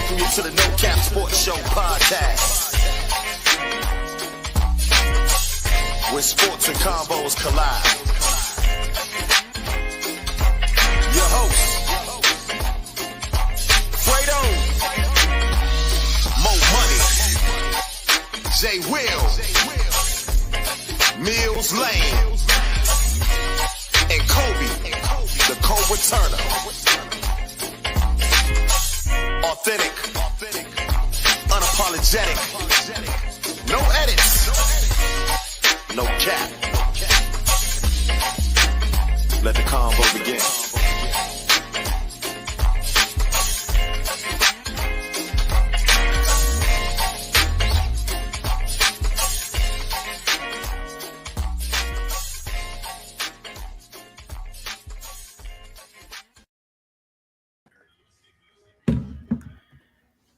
welcome you to the No Cap Sports Show podcast, where sports and combos collide. Your host, Fredo, Mo Money, J Will, Mills Lane, and Kobe, the co-returner. Authentic, unapologetic, no edits, no cap. Let the convo begin.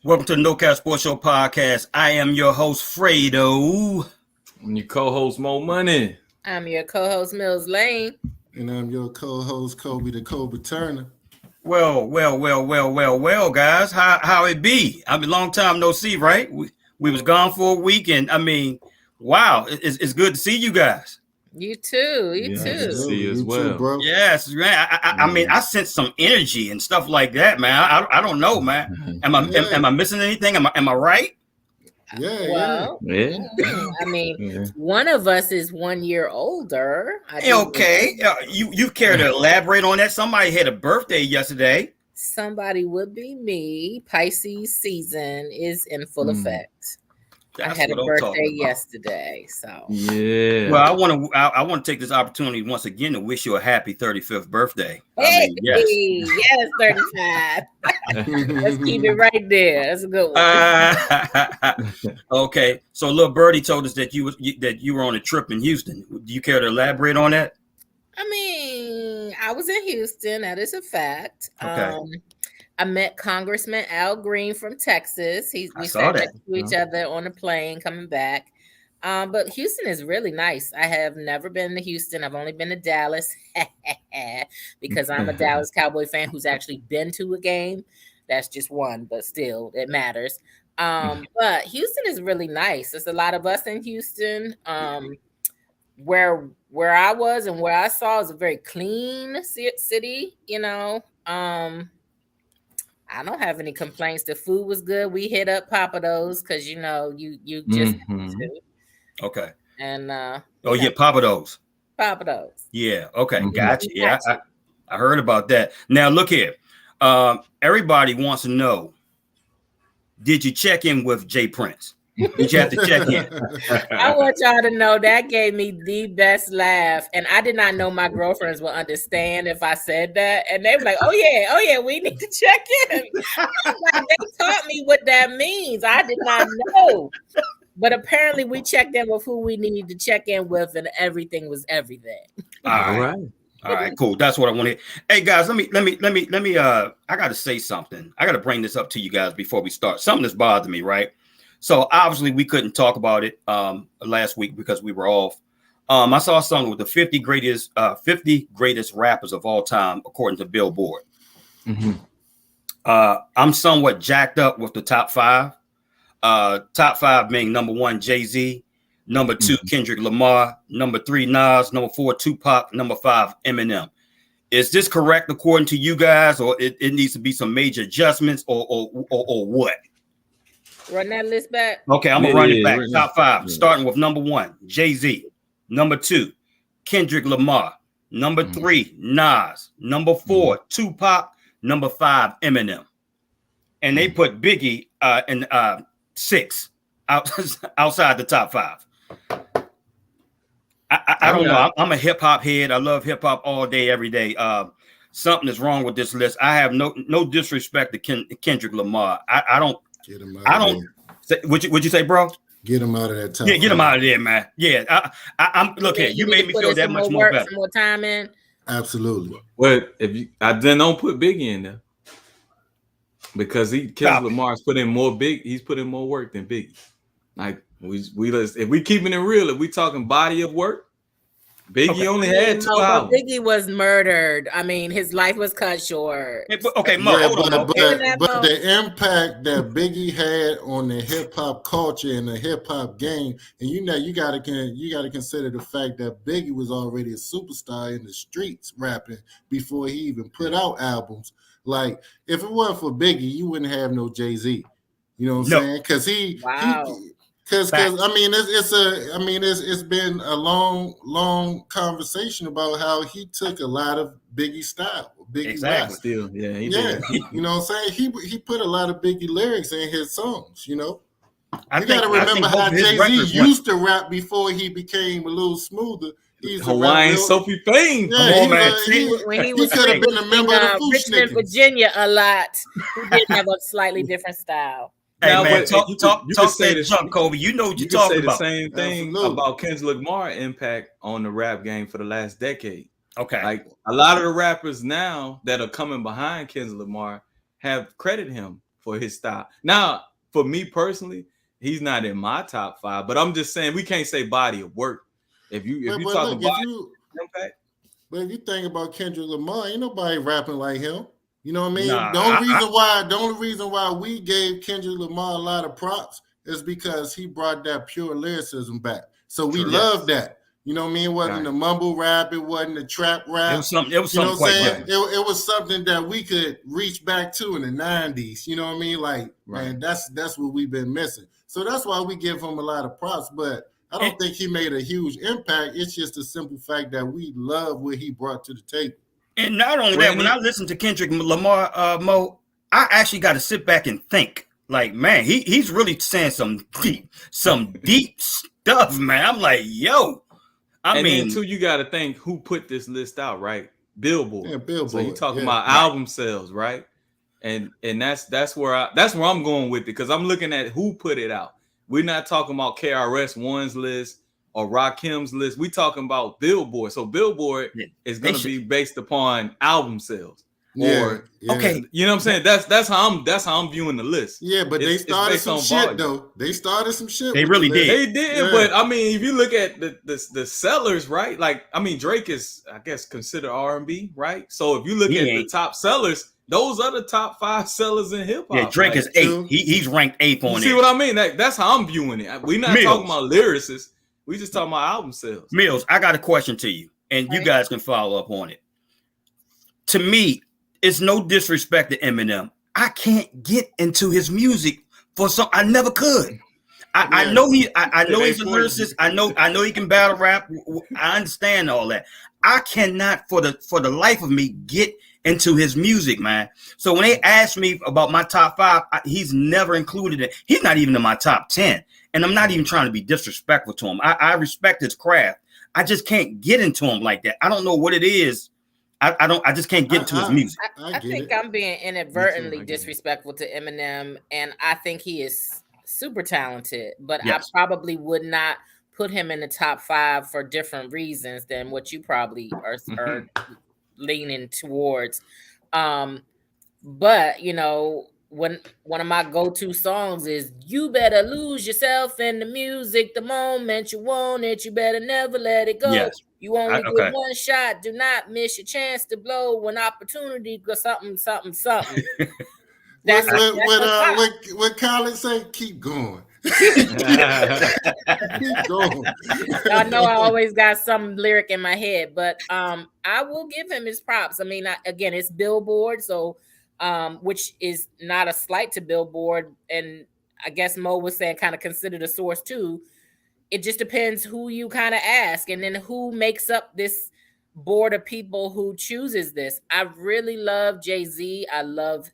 Welcome to the No Cap Sports Show podcast. I am your host, Fredo. I'm your co-host, Mo Money. I'm your co-host, Mills Lane. And I'm your co-host, Kobe, the co-returner. Well, guys. How it be? I mean, long time no see, right? We was gone for a week, and I mean, wow, it's good to see you guys. You too. You too. To see you as well. Too, bro. Yes, man. I mean, I sense some energy and stuff like that, man. I don't know, man. Am I missing anything? Am I right? Well, Yeah. I mean, one of us is 1 year older. Okay. You care to elaborate on that? Somebody had a birthday yesterday. Somebody would be me. Pisces season is in full effect. That's I had a what I'm birthday talking about. yesterday, so Yeah. Well, I want to take this opportunity once again to wish you a happy 35th birthday. hey, I mean, yes, 35. Let's keep it right there. That's a good one. Okay, so little Birdie told us that you were on a trip in Houston. Do you care to elaborate on that? I mean, I was in Houston. That is a fact. Okay. I met Congressman Al Green from Texas. We saw sat that. next to each other on a plane coming back. But Houston is really nice. I have never been to Houston. I've only been to Dallas because I'm a Dallas Cowboy fan who's actually been to a game. That's just one, but still, it matters. But Houston is really nice. There's a lot of us in Houston. Where I was and where I saw is a very clean city, you know. I don't have any complaints. The food was good. We hit up Papados because you know you just have to. Okay. And Papados. Papados. Yeah. Okay. Gotcha. Yeah, I heard about that. Now look here. Everybody wants to know: did you check in with Jay Prince? Did you have to check in? I want y'all to know that gave me the best laugh, and I did not know my girlfriends would understand if I said that, and they were like, "Oh yeah, we need to check in." Like, they taught me what that means. I did not know, but apparently we checked in with who we needed to check in with, and everything was everything. All right, cool. That's what I want to hear. Hey guys, let me. I got to say something. I got to bring this up to you guys before we start. Something that's bothered me, right? So obviously we couldn't talk about it last week because we were off. I saw something with the 50 greatest rappers of all time, according to Billboard. Mm-hmm. I'm somewhat jacked up with the top five. Top five being number 1, Jay-Z, number 2, Kendrick Lamar, number 3, Nas, number 4, Tupac, number 5, Eminem. Is this correct according to you guys, or it needs to be some major adjustments, or what? Run that list back. Okay, I'm gonna run it back. Top 5, starting with number 1, Jay-Z. Number 2, Kendrick Lamar. Number 3, Nas. Number 4, Tupac. Number 5, Eminem. And they put Biggie in 6 outside the top 5. I don't know. I'm a hip hop head. I love hip hop all day, every day. Something is wrong with this list. I have no disrespect to Kendrick Lamar. I don't. Get him out I don't. Would you say, bro? Get him out of that top. Yeah, get him out of there, man. Yeah, I'm. Look here, you made me feel that much more better. Some more time in. Absolutely. Well, I then don't put Biggie in there because Kendrick Lamar's put in more he's put in more work than Biggie. Like if we keeping it real, if we talking body of work, Biggie only had 2 but albums. Biggie was murdered. I mean, his life was cut short. Okay, Mo, Yeah, hold on, Mo. but the impact that Biggie had on the hip hop culture and the hip hop game, and you gotta consider the fact that Biggie was already a superstar in the streets rapping before he even put out albums. Like, if it wasn't for Biggie, you wouldn't have no Jay-Z. You know what I'm saying? Because Because it's been a long conversation about how he took a lot of Biggie style, Biggie rap. Still, he did. You know what I'm saying? He put a lot of Biggie lyrics in his songs. You know, you got to remember how Jay-Z used to rap before he became a little smoother. Hawaiian Sophie Fame. Yeah, when he could have been a member of the Richmond, Virginia, a lot. He did have a slightly different style. Hey, now, man, talk that junk, Kobe. You know what you're talking about. You can say the same thing about Kendrick Lamar's impact on the rap game for the last decade. Okay. Like, a lot of the rappers now that are coming behind Kendrick Lamar have credited him for his style. Now, for me personally, he's not in my top 5, but I'm just saying we can't say body of work. If you talk about impact. But if you think about Kendrick Lamar, ain't nobody rapping like him. You know what I mean? Nah, the only reason why we gave Kendrick Lamar a lot of props is because he brought that pure lyricism back. So we love that. You know what I mean? It wasn't the mumble rap, it wasn't the trap rap. It was something quite different. It was something that we could reach back to in the 90s. You know what I mean? Like, man, that's what we've been missing. So that's why we give him a lot of props, but I don't think he made a huge impact. It's just a simple fact that we love what he brought to the table. And not only that, when I listen to Kendrick Lamar, Mo, I actually got to sit back and think. Like, man, he's really saying some deep stuff, man. I'm like, yo. I mean, then too, you got to think who put this list out, right? Billboard. Yeah, Billboard. So you talking about album sales, right? And that's where I'm going with it, because I'm looking at who put it out. We're not talking about KRS-One's list or Rakim's list. We talking about Billboard. So Billboard is going to be based upon album sales. Okay, you know what I'm saying? That's how I'm viewing the list. Yeah, but they started some shit though. They started some shit. They really did. They did, but I mean, if you look at the sellers, right? Like, I mean, Drake is, I guess, considered R&B, right? So if you look at the top sellers, those are the top 5 sellers in hip hop. Yeah, Drake is 8. He's ranked 8th on it. See what I mean? That's how I'm viewing it. We're not talking about lyricists. We just talking about album sales. Mills, I got a question to you, and you guys can follow up on it. To me, it's no disrespect to Eminem. I can't get into his music I never could. I know he's a lyricist. I know he can battle rap. I understand all that. I cannot for the life of me get into his music, man. So when they ask me about my top 5, he's never included it. He's not even in my top 10. And I'm not even trying to be disrespectful to him. I respect his craft. I just can't get into him like that. I don't know what it is. I just can't get into his music. I think I'm being inadvertently disrespectful to Eminem, and I think he is super talented, but I probably would not put him in the top 5 for different reasons than what you probably are leaning towards. But you know, when one of my go-to songs is "You better lose yourself in the music the moment you want it, you better never let it go. You only get one shot, do not miss your chance to blow when opportunity goes something." That's what Colin say, keep going. Keep going. I know I always got some lyric in my head, but I will give him his props. I mean, again, it's Billboard, so which is not a slight to Billboard, and I guess Mo was saying kind of consider the source too. It just depends who you kind of ask, and then who makes up this board of people who chooses this. I really love Jay-Z. I love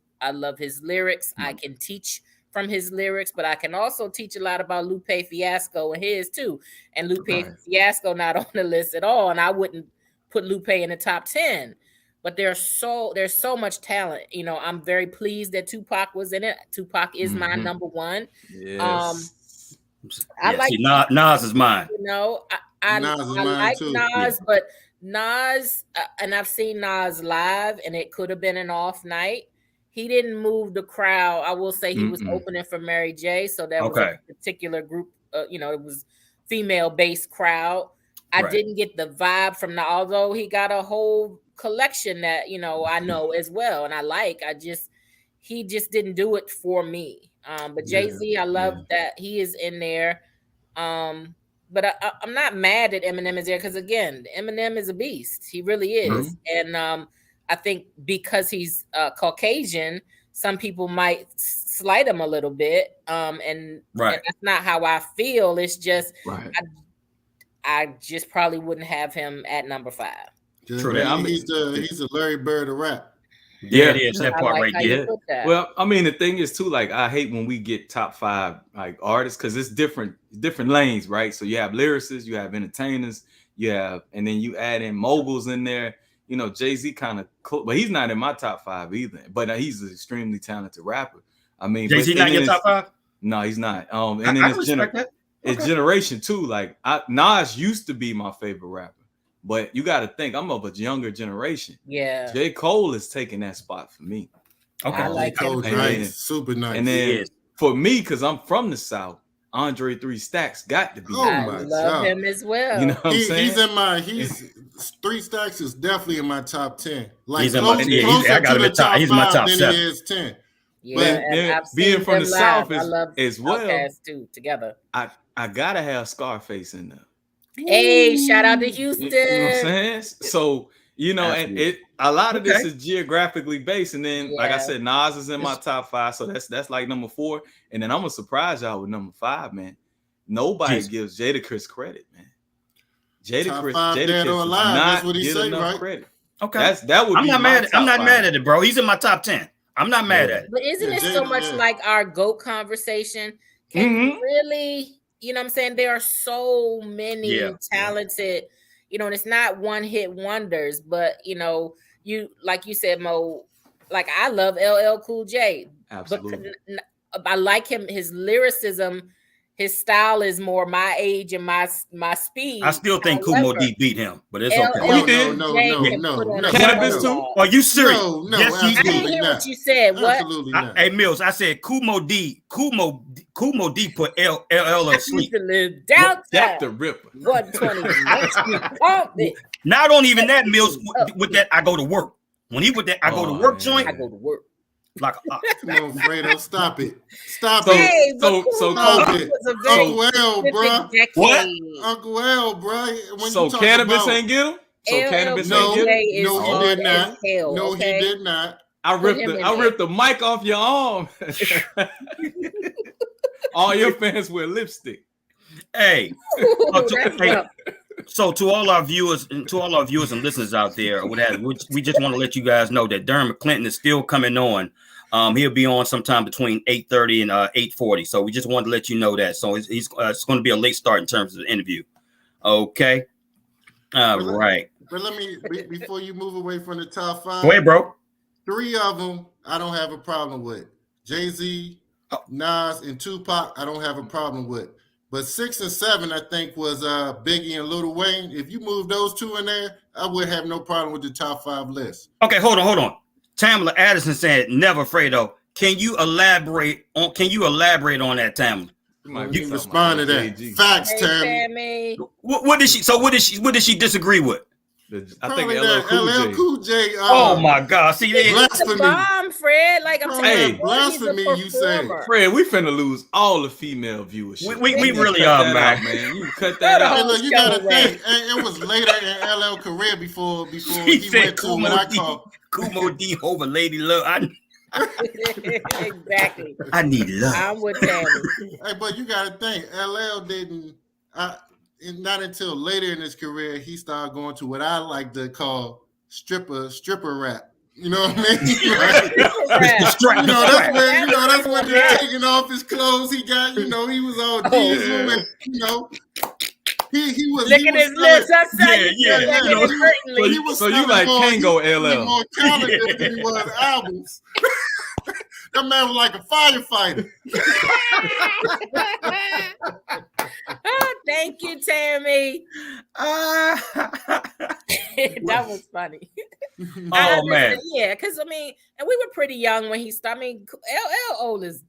his lyrics. I can teach from his lyrics, but I can also teach a lot about Lupe Fiasco and his too. And Lupe Fiasco not on the list at all, and I wouldn't put Lupe in the top 10. But there's so much talent. You know, I'm very pleased that Tupac was in it. Tupac is my number 1. Yes. I like Nas is mine. You know, I like too. Nas, but Nas, and I've seen Nas live, and it could have been an off night. He didn't move the crowd. I will say he was opening for Mary J, so that was a particular group. You know, it was female-based crowd. I Right. didn't get the vibe from although he got a whole collection that, you know, I know as well. And he just didn't do it for me. But Jay-Z, I love that he is in there. But I'm not mad that Eminem is there because, again, Eminem is a beast. He really is. And I think because he's Caucasian, some people might slight him a little bit. And that's not how I feel. It's just I just probably wouldn't have him at number 5. True. He's the Larry Bird of rap. Yeah, it is. That part right there. Well, I mean, the thing is too, like, I hate when we get top 5 like artists because it's different lanes, right? So you have lyricists, you have entertainers, and then you add in moguls in there. You know, Jay-Z kind of, but he's not in my top 5 either. But he's an extremely talented rapper. I mean, Jay-Z not in your top 5? No, he's not. And then it's generation too. Like Nas used to be my favorite rapper. But you got to think, I'm of a younger generation. Yeah. J. Cole is taking that spot for me. Okay. I like him. Nice. Super nice. And then for me, because I'm from the South, Andre 3 Stacks got to be. I love him as well. You know what I'm saying? He's 3 Stacks is definitely in my top 10. Like he's in my, I got him in top. He's in my top 7. He is 10. Yeah, but being from the South as well, too, together. I gotta have Scarface in there. Hey, shout out to Houston. You know what I'm saying? So, you know, and a lot of this is geographically based. And then, like I said, Nas is in my top 5. So that's like number 4. And then I'm gonna surprise y'all with number 5, man. Nobody gives Jadakiss credit, man. Jadakiss does not get enough credit. Okay, that would. I'm not mad. I'm not mad at it, bro. He's in my top 10. I'm not mad at it. But isn't it so much like our GOAT conversation? Can you really? You know what I'm saying? There are so many talented, you know, and it's not one hit wonders, but you know, like you said, Mo, like I love LL Cool J. Absolutely. But I like him, his lyricism, his style is more my age and my speed. I still think Kumo D beat him, but it's okay. No. Cannabis too? Are you serious? No, yes, I didn't hear what you said. What? Absolutely not. Hey Mills, I said Kumo D put LL to sleep. Jack the Ripper. 120. Not only even that, Mills, with that I go to work. When he with that I go to work joint. I go to work. Like come on, Fredo, stop it. Stop it. Hey, so Uncle L, bro. What? Uncle L, bro. So Cannabis ain't get him? So Cannabis ain't get him? No, he did not. No, he did not. I ripped the mic off your arm. All your fans wear lipstick. Hey. So to all our viewers and listeners out there, we just want to let you guys know that Darren McLinton is still coming on. He'll be on sometime between 8:30 and 8:40. So we just wanted to let you know that. So it's going to be a late start in terms of the interview. Okay. Right. But let me before you move away from the top 5. Go ahead, bro. 3 of them I don't have a problem with. Jay-Z, Nas, and Tupac. I don't have a problem with. But 6 and 7, I think, was Biggie and Lil Wayne. If you move those 2 in there, I would have no problem with the top 5 list. Okay, hold on. Tamala Addison said, "Never Fredo." Can you elaborate on that, Tamala? You respond to that. Facts, Tammy. What did she? So what did she disagree with? I think LL Cool J. Oh my God! See, blasphemy, bomb, Fred. Like I'm saying, blasphemy. You say, Fred, we finna lose all the female viewership. We really are, man. You cut that out. Hey, look, you gotta think. It was later in LL career before he went to what I call Kumo D over Lady Love. Exactly. I need love. I'm with Tammy. Hey, but you gotta think. LL didn't. Not until later in his career, he started going to what I like to call stripper rap. You know what I mean? That's when he's taking off his clothes. He got, he was all diesel and, he was licking his lips. So you like Kango LL? He was more talented than he was albums. That man was like a firefighter. Oh, thank you, Tammy. That was funny. Oh man, yeah, because and we were pretty young when he started. LL old as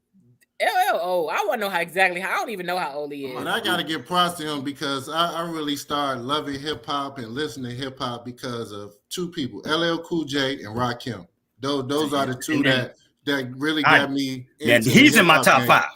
LLO. I want to know how exactly. I don't even know how old he is. But I got to give props to him because I really started loving hip hop and listening to hip hop because of two people, LL Cool J and Rakim. Those are the two that really got me. And he's in my top five.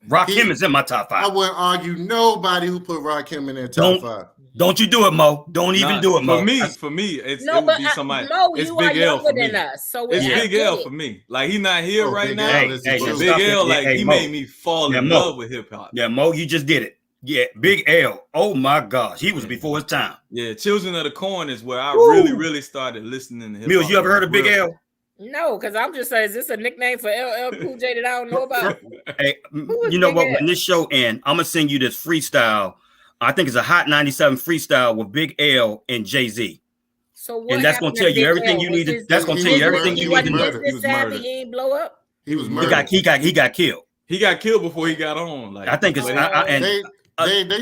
Rakim is in my top five. I wouldn't argue nobody who put Rakim in their top five. Don't you do it, Mo. Don't even do it, Mo. For me, it No, would but be somebody. Mo, It's you Big are L for younger me. than us, so It's I Big get L it. for me. Like he not here right Big now. L But is Big just- L, like Hey, he Mo. made me fall in Mo. love with hip hop. Yeah, Mo, you just did it. Yeah, Big L. Oh my gosh, he was before his time. Yeah, Children of the Corn is where I really started listening to hip hop. Mills, you ever heard of Big L? No, because I'm just saying, is this a nickname for LL Cool J that I don't know about? Hey, is you know Big what? L? When this show ends, I'm gonna send you this freestyle. I think it's a Hot 97 freestyle with Big L and Jay-Z. So what? And that's gonna happened tell to you Big everything L? you Was need to. his- That's gonna he tell you was everything murdered. you He need was to. murdered. He was savvy, murdered. he ain't blow up. He was He murdered. got killed. He got killed before he got on. Like I think it's. They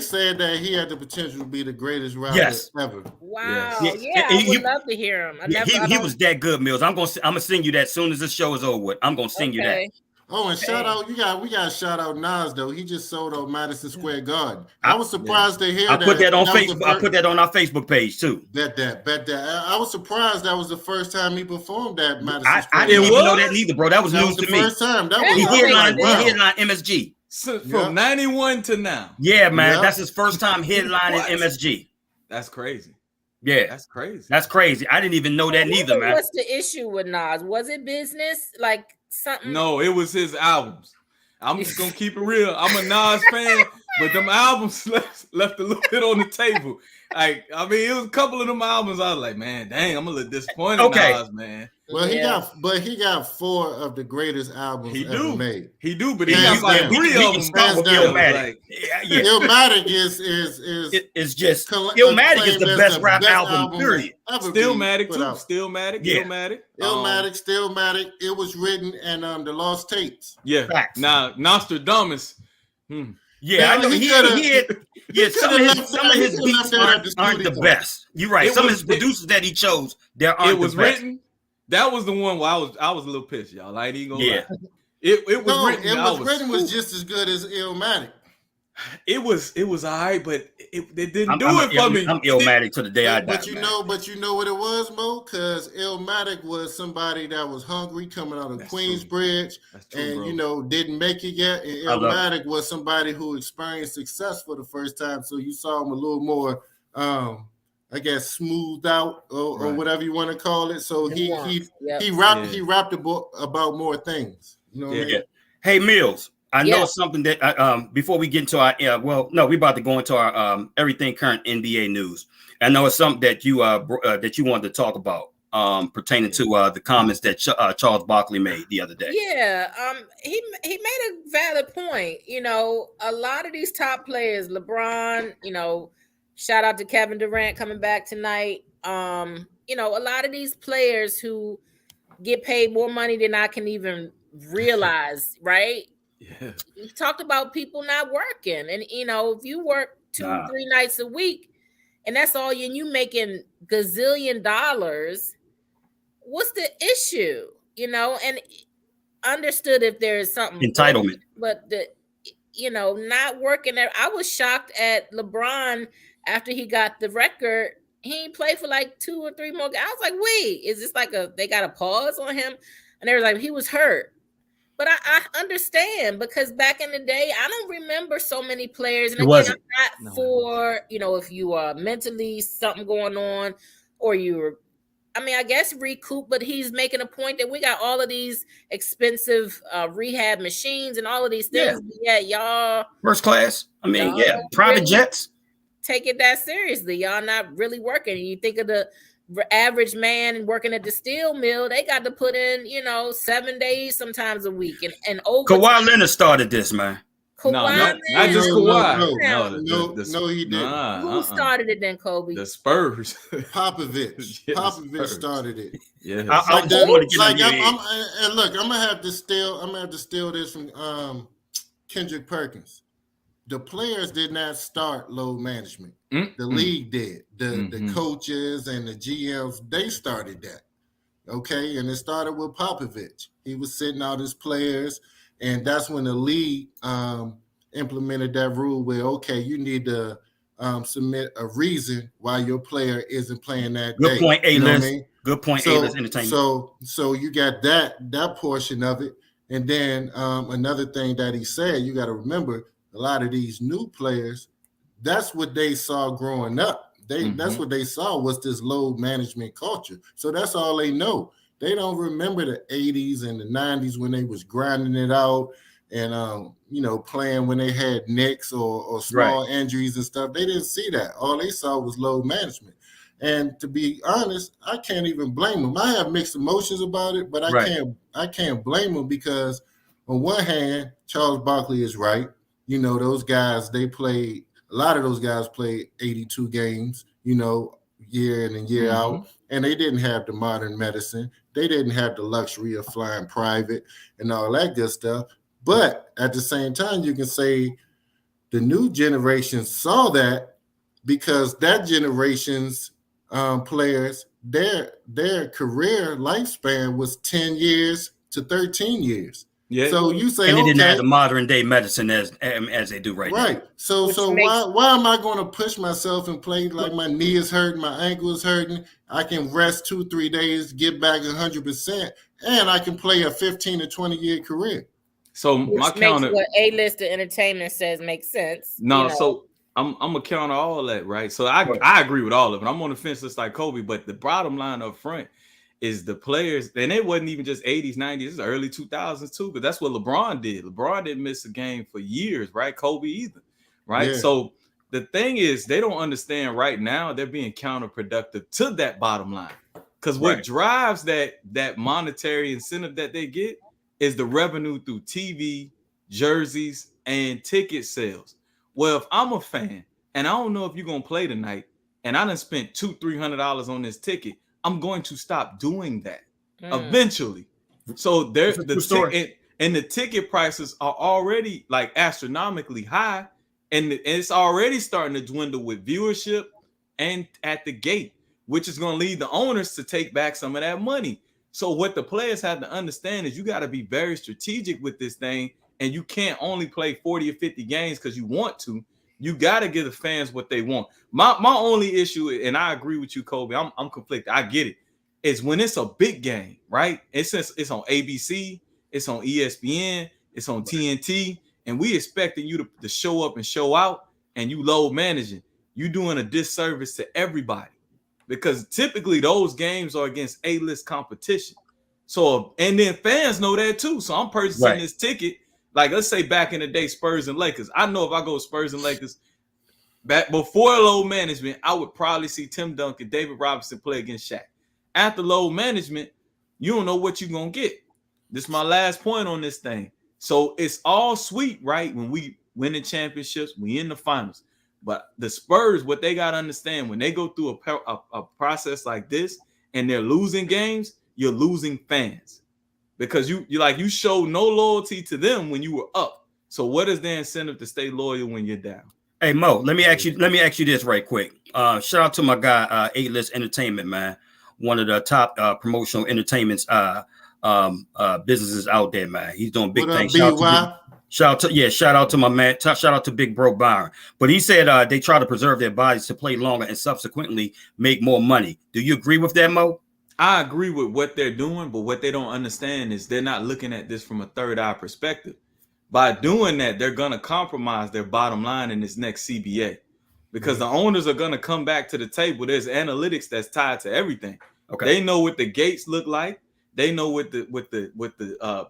said that he had the potential to be the greatest rapper ever. Wow. Yes. Yeah, I would love to hear him. He was that good, Mills. I'm gonna send you that as soon as this show is over with. I'm gonna send you that. Oh, and shout out, we got to shout out Nas though. He just sold out Madison Square Garden. I was surprised to hear that. I put that on Facebook. I put that on our Facebook page too. Bet that. I was surprised that was the first time he performed at Madison Square I didn't even know that neither, bro. That was news to me. First time. That He was headlined MSG. From 91 to now. Yeah, man. That's his first time headlining MSG. That's crazy. Yeah. That's crazy. That's crazy. I didn't even know that neither, man. What's the issue with Nas? Was it business? Like something? No, it was his albums. I'm just gonna keep it real. I'm a Nas fan, but them albums left a little bit on the table. Like, I mean, it was a couple of them albums. I was like, man, dang, I'm a little disappointed in Nas, man. Well, he got 4 of the greatest albums ever made. He do, but he got like 3 of them. Illmatic. Illmatic is just Illmatic is the best rap album. Period. Stillmatic too. Stillmatic. Yeah. Stillmatic. It was written and the Lost Tapes. Yeah. Facts. Now Nostradamus. Yeah, I know he had. Yeah, some of his beats aren't the best. You're right. Some of his producers that he chose, it was written. That was the one where I was a little pissed, y'all. I ain't even gonna lie. It was written. It was just as good as Illmatic. It was all right, but it didn't do it for me. I'm Illmatic to the day I die. But you know what it was, Mo? Because Illmatic was somebody that was hungry coming out of Queensbridge and didn't make it yet. And Illmatic was somebody who experienced success for the first time. So you saw him a little more I guess smoothed out or whatever you want to call it. So he rapped about more things. You know what I mean? Hey Mills, I know something that before we get into our we're about to go into our everything current NBA news. I know it's something that you wanted to talk about pertaining to the comments that Charles Barkley made the other day. Yeah, he made a valid point. A lot of these top players, LeBron, shout out to Kevin Durant coming back tonight. A lot of these players who get paid more money than I can even realize, right? Yeah. He talked about people not working. And, if you work 2-3 nights a week and that's all you making gazillion dollars, what's the issue? And understood if there's something entitlement, but not working there. I was shocked at LeBron after he got the record. He ain't played for like 2 or 3 more. I was like, wait, is this like they got a pause on him? And they were like, he was hurt. But I understand because back in the day, I don't remember so many players. And again, I'm not for, if you are mentally something going on or I guess recoup, but he's making a point that we got all of these expensive rehab machines and all of these things. Yeah, y'all. First class. Private jets. Take it that seriously. Y'all not really working. You think of the average man working at the steel mill, they got to put in, 7 days sometimes a week. And over. Kawhi Leonard started this, man. Not just Kawhi. No, he didn't. Who started it then, Kobe? The Spurs. Popovich. Popovich started it. Yeah. I'm gonna have to steal this from Kendrick Perkins. The players did not start load management. The league did. The coaches and the GMs, they started that. Okay, and it started with Popovich. He was sitting out his players, And that's when the league implemented that rule where, okay, you need to submit a reason why your player isn't playing that day. Good point, A-list. You know what I mean? Good point, A-list entertainment. So you got that portion of it. And then another thing that he said, you got to remember, a lot of these new players, that's what they saw growing up. That's what they saw was this load management culture. So that's all they know. They don't remember the 80s and the 90s when they was grinding it out and playing when they had nicks or small injuries and stuff. They didn't see that. All they saw was load management. And to be honest, I can't even blame them. I have mixed emotions about it, but I can't blame them because on one hand, Charles Barkley is right. You know, those guys, a lot of those guys played 82 games, year in and year out, and they didn't have the modern medicine. They didn't have the luxury of flying private and all that good stuff. But at the same time, you can say the new generation saw that because that generation's players, their career lifespan was 10 years to 13 years. Yeah. So you say, and they didn't have the modern day medicine as they do right now. Right. So why am I going to push myself and play like my knee is hurting, my ankle is hurting? I can rest 2-3 days, get back 100%, and I can play a 15 to 20 year career. So what A-list of entertainment says makes sense. No, so I'm gonna counter all that, right? So I agree with all of it. I'm on the fence just like Kobe, but the bottom line up front is the players, and it wasn't even just 80s, 90s, it's early 2000s too, but that's what LeBron did. LeBron didn't miss a game for years, right? Kobe either, right? Yeah. So the thing is, they don't understand right now they're being counterproductive to that bottom line. Because what drives that monetary incentive that they get is the revenue through TV, jerseys, and ticket sales. Well, if I'm a fan and I don't know if you're gonna play tonight, and I done spent $200-300 on this ticket, I'm going to stop doing that eventually. So there's the ticket prices are already like astronomically high, and it's already starting to dwindle with viewership and at the gate, which is going to lead the owners to take back some of that money. So what the players have to understand is you got to be very strategic with this thing, and you can't only play 40 or 50 games because you want to. You got to give the fans what they want. My only issue, and I agree with you, Kobe, I'm conflicted. I get it. Is when it's a big game, right? It's on ABC, it's on ESPN, it's on TNT, and we expecting you to show up and show out, and you load managing. You doing a disservice to everybody because typically those games are against A-list competition. So, and then fans know that too. So I'm purchasing this ticket. Like, let's say back in the day, Spurs and Lakers. I know if I go Spurs and Lakers, back before load management, I would probably see Tim Duncan, David Robinson play against Shaq. After load management, you don't know what you're going to get. This is my last point on this thing. So it's all sweet, right? When we win the championships, we in the finals. But the Spurs, what they got to understand, when they go through a process like this and they're losing games, you're losing fans. Because you show no loyalty to them when you were up. So what is the incentive to stay loyal when you're down? Hey Mo, let me ask you this right quick. Shout out to my guy A-list Entertainment, man. One of the top promotional entertainments businesses out there, man. He's doing big things. Shout out to my man. Shout out to Big Bro Byron. But he said they try to preserve their bodies to play longer and subsequently make more money. Do you agree with that, Mo? I agree with what they're doing, but what they don't understand is they're not looking at this from a third eye perspective. By doing that, they're going to compromise their bottom line in this next CBA because the owners are going to come back to the table. There's analytics that's tied to everything. Okay. They know what the gates look like. They know what the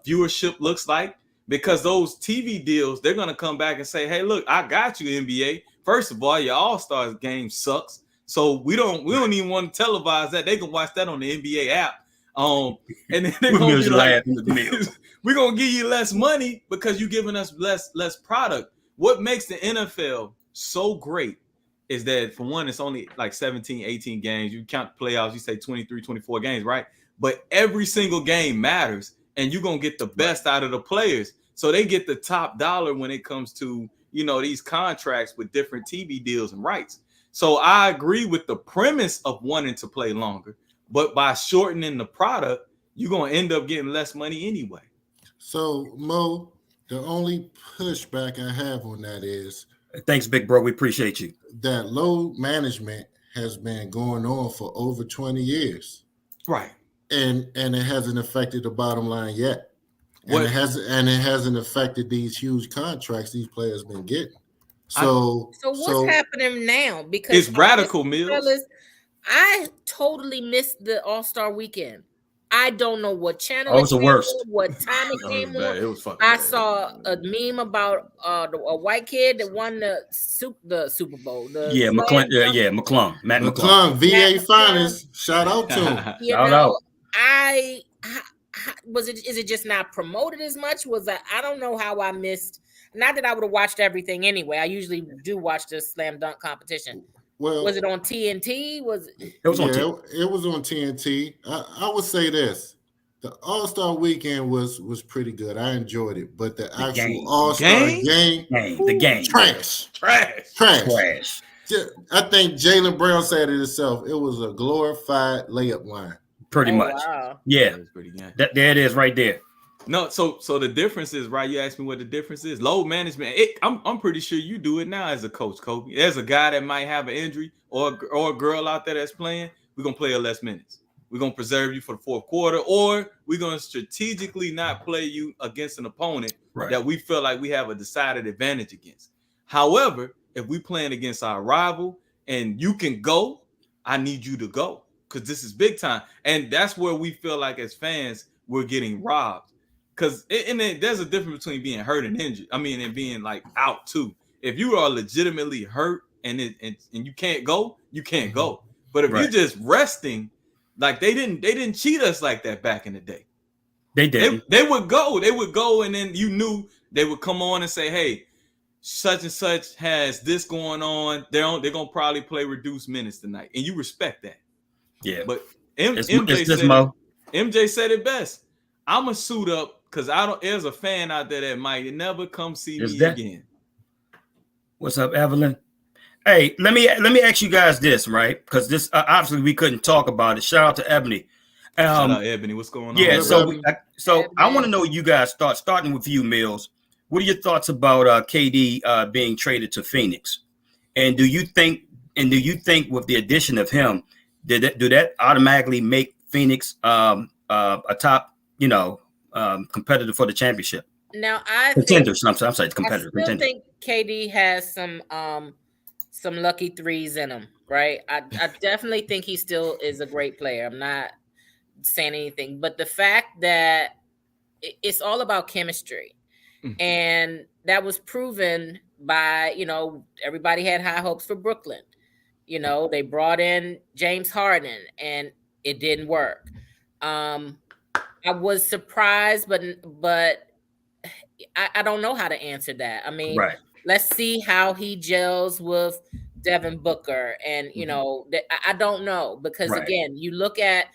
viewership looks like because those TV deals, they're going to come back and say, hey, look, I got you, NBA. First of all, your All-Stars game sucks. So we don't even want to televise that. They can watch that on the NBA app. And then they're gonna be like, we're gonna give you less money because you're giving us less product. What makes the NFL so great is that for one, it's only like 17, 18 games. You count the playoffs, you say 23, 24 games, right? But every single game matters, and you're gonna get the best out of the players. So they get the top dollar when it comes to these contracts with different TV deals and rights. So I agree with the premise of wanting to play longer, but by shortening the product, you're going to end up getting less money anyway. So, Mo, The only pushback I have on that is Thanks, big bro. We appreciate you. that load management has been going on for over 20 years. Right. And it hasn't affected the bottom line yet. What? And it hasn't affected these huge contracts these players been getting. So what's happening now? Because it's radical, Mills. Fellas, I totally missed the All-Star weekend. I don't know what channel it was the worst. What time it came on. It was fucking I bad. saw a meme about a white kid that won the Super Bowl. McClung. Matt McClung. VA finest. Shout out to him. Shout out. Is it just not promoted as much? I don't know how I missed. Not that I would have watched everything anyway. I usually do watch the slam dunk competition. Well, was it on TNT? It was on TNT. It was on TNT. I would say this: the All-Star weekend was pretty good. I enjoyed it, but the actual All-Star game, the game, trash. I think Jaylen Brown said it himself. It was a glorified layup line. Pretty much. Wow. Yeah. There it is right there. No, so the difference is, right? You asked me what the difference is. Load management. I'm pretty sure you do it now as a coach, Kobe. There's a guy that might have an injury or a girl out there that's playing. We're gonna play her less minutes. We're gonna preserve you for the fourth quarter, or we're gonna strategically not play you against an opponent that we feel like we have a decided advantage against. However, if we playing against our rival and you can go, I need you to go because this is big time, and that's where we feel like as fans we're getting robbed. Because there's a difference between being hurt and injured. I mean, and being like out too. If you are legitimately hurt and you can't go, you can't go. But if you're just resting, like they didn't cheat us like that back in the day. They did. They would go, and then you knew they would come on and say, "Hey, such and such has this going on. They're gonna probably play reduced minutes tonight," and you respect that. Yeah. But MJ said it best. I'm a suit up. Because there's a fan out there that might never come see me again. What's up, Evelyn? Hey, let me ask you guys this, right? Because this obviously we couldn't talk about it. Shout out to Ebony. Shout out Ebony. What's going on? Yeah, so I want to know you guys starting with you, Mills. What are your thoughts about KD being traded to Phoenix? And do you think with the addition of him, do that automatically make Phoenix a top, competitor for the championship? Now I contenders. I'm sorry, competitor. I still think KD has some lucky threes in him, right? I definitely think he still is a great player. I'm not saying anything, but the fact that it's all about chemistry, and that was proven by everybody had high hopes for Brooklyn. They brought in James Harden, and it didn't work. I was surprised, but I don't know how to answer that. I mean, let's see how he gels with Devin Booker, and I don't know because again, you look at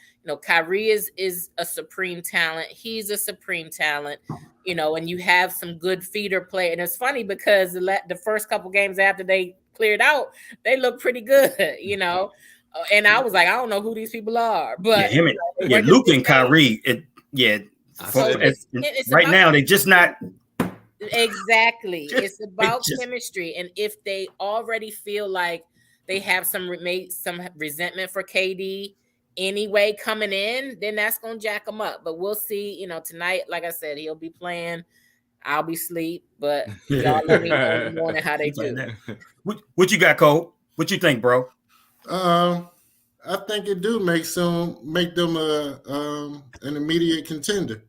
Kyrie is a supreme talent. He's a supreme talent, and you have some good feeder play. And it's funny because the first couple games after they cleared out, they look pretty good, And I was like, I don't know who these people are, but Luke and Kyrie. Right now they're just not exactly. It's about chemistry, and if they already feel like they have some resentment for KD anyway coming in, then that's gonna jack them up. But we'll see. Tonight, like I said, he'll be playing. I'll be asleep, but y'all let me know in the morning how they do. What you got, Cole? What you think, bro? I think it do make them an immediate contender,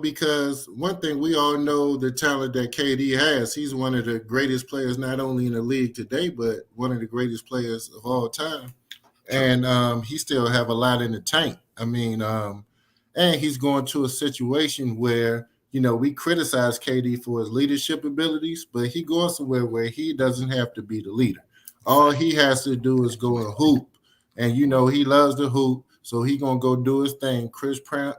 because one thing we all know the talent that KD has. He's one of the greatest players, not only in the league today, but one of the greatest players of all time. And he still have a lot in the tank. I mean, and he's going to a situation where, we criticize KD for his leadership abilities, but he goes somewhere where he doesn't have to be the leader. All he has to do is go and hoop. And he loves the hoop, so he gonna go do his thing. Chris Paul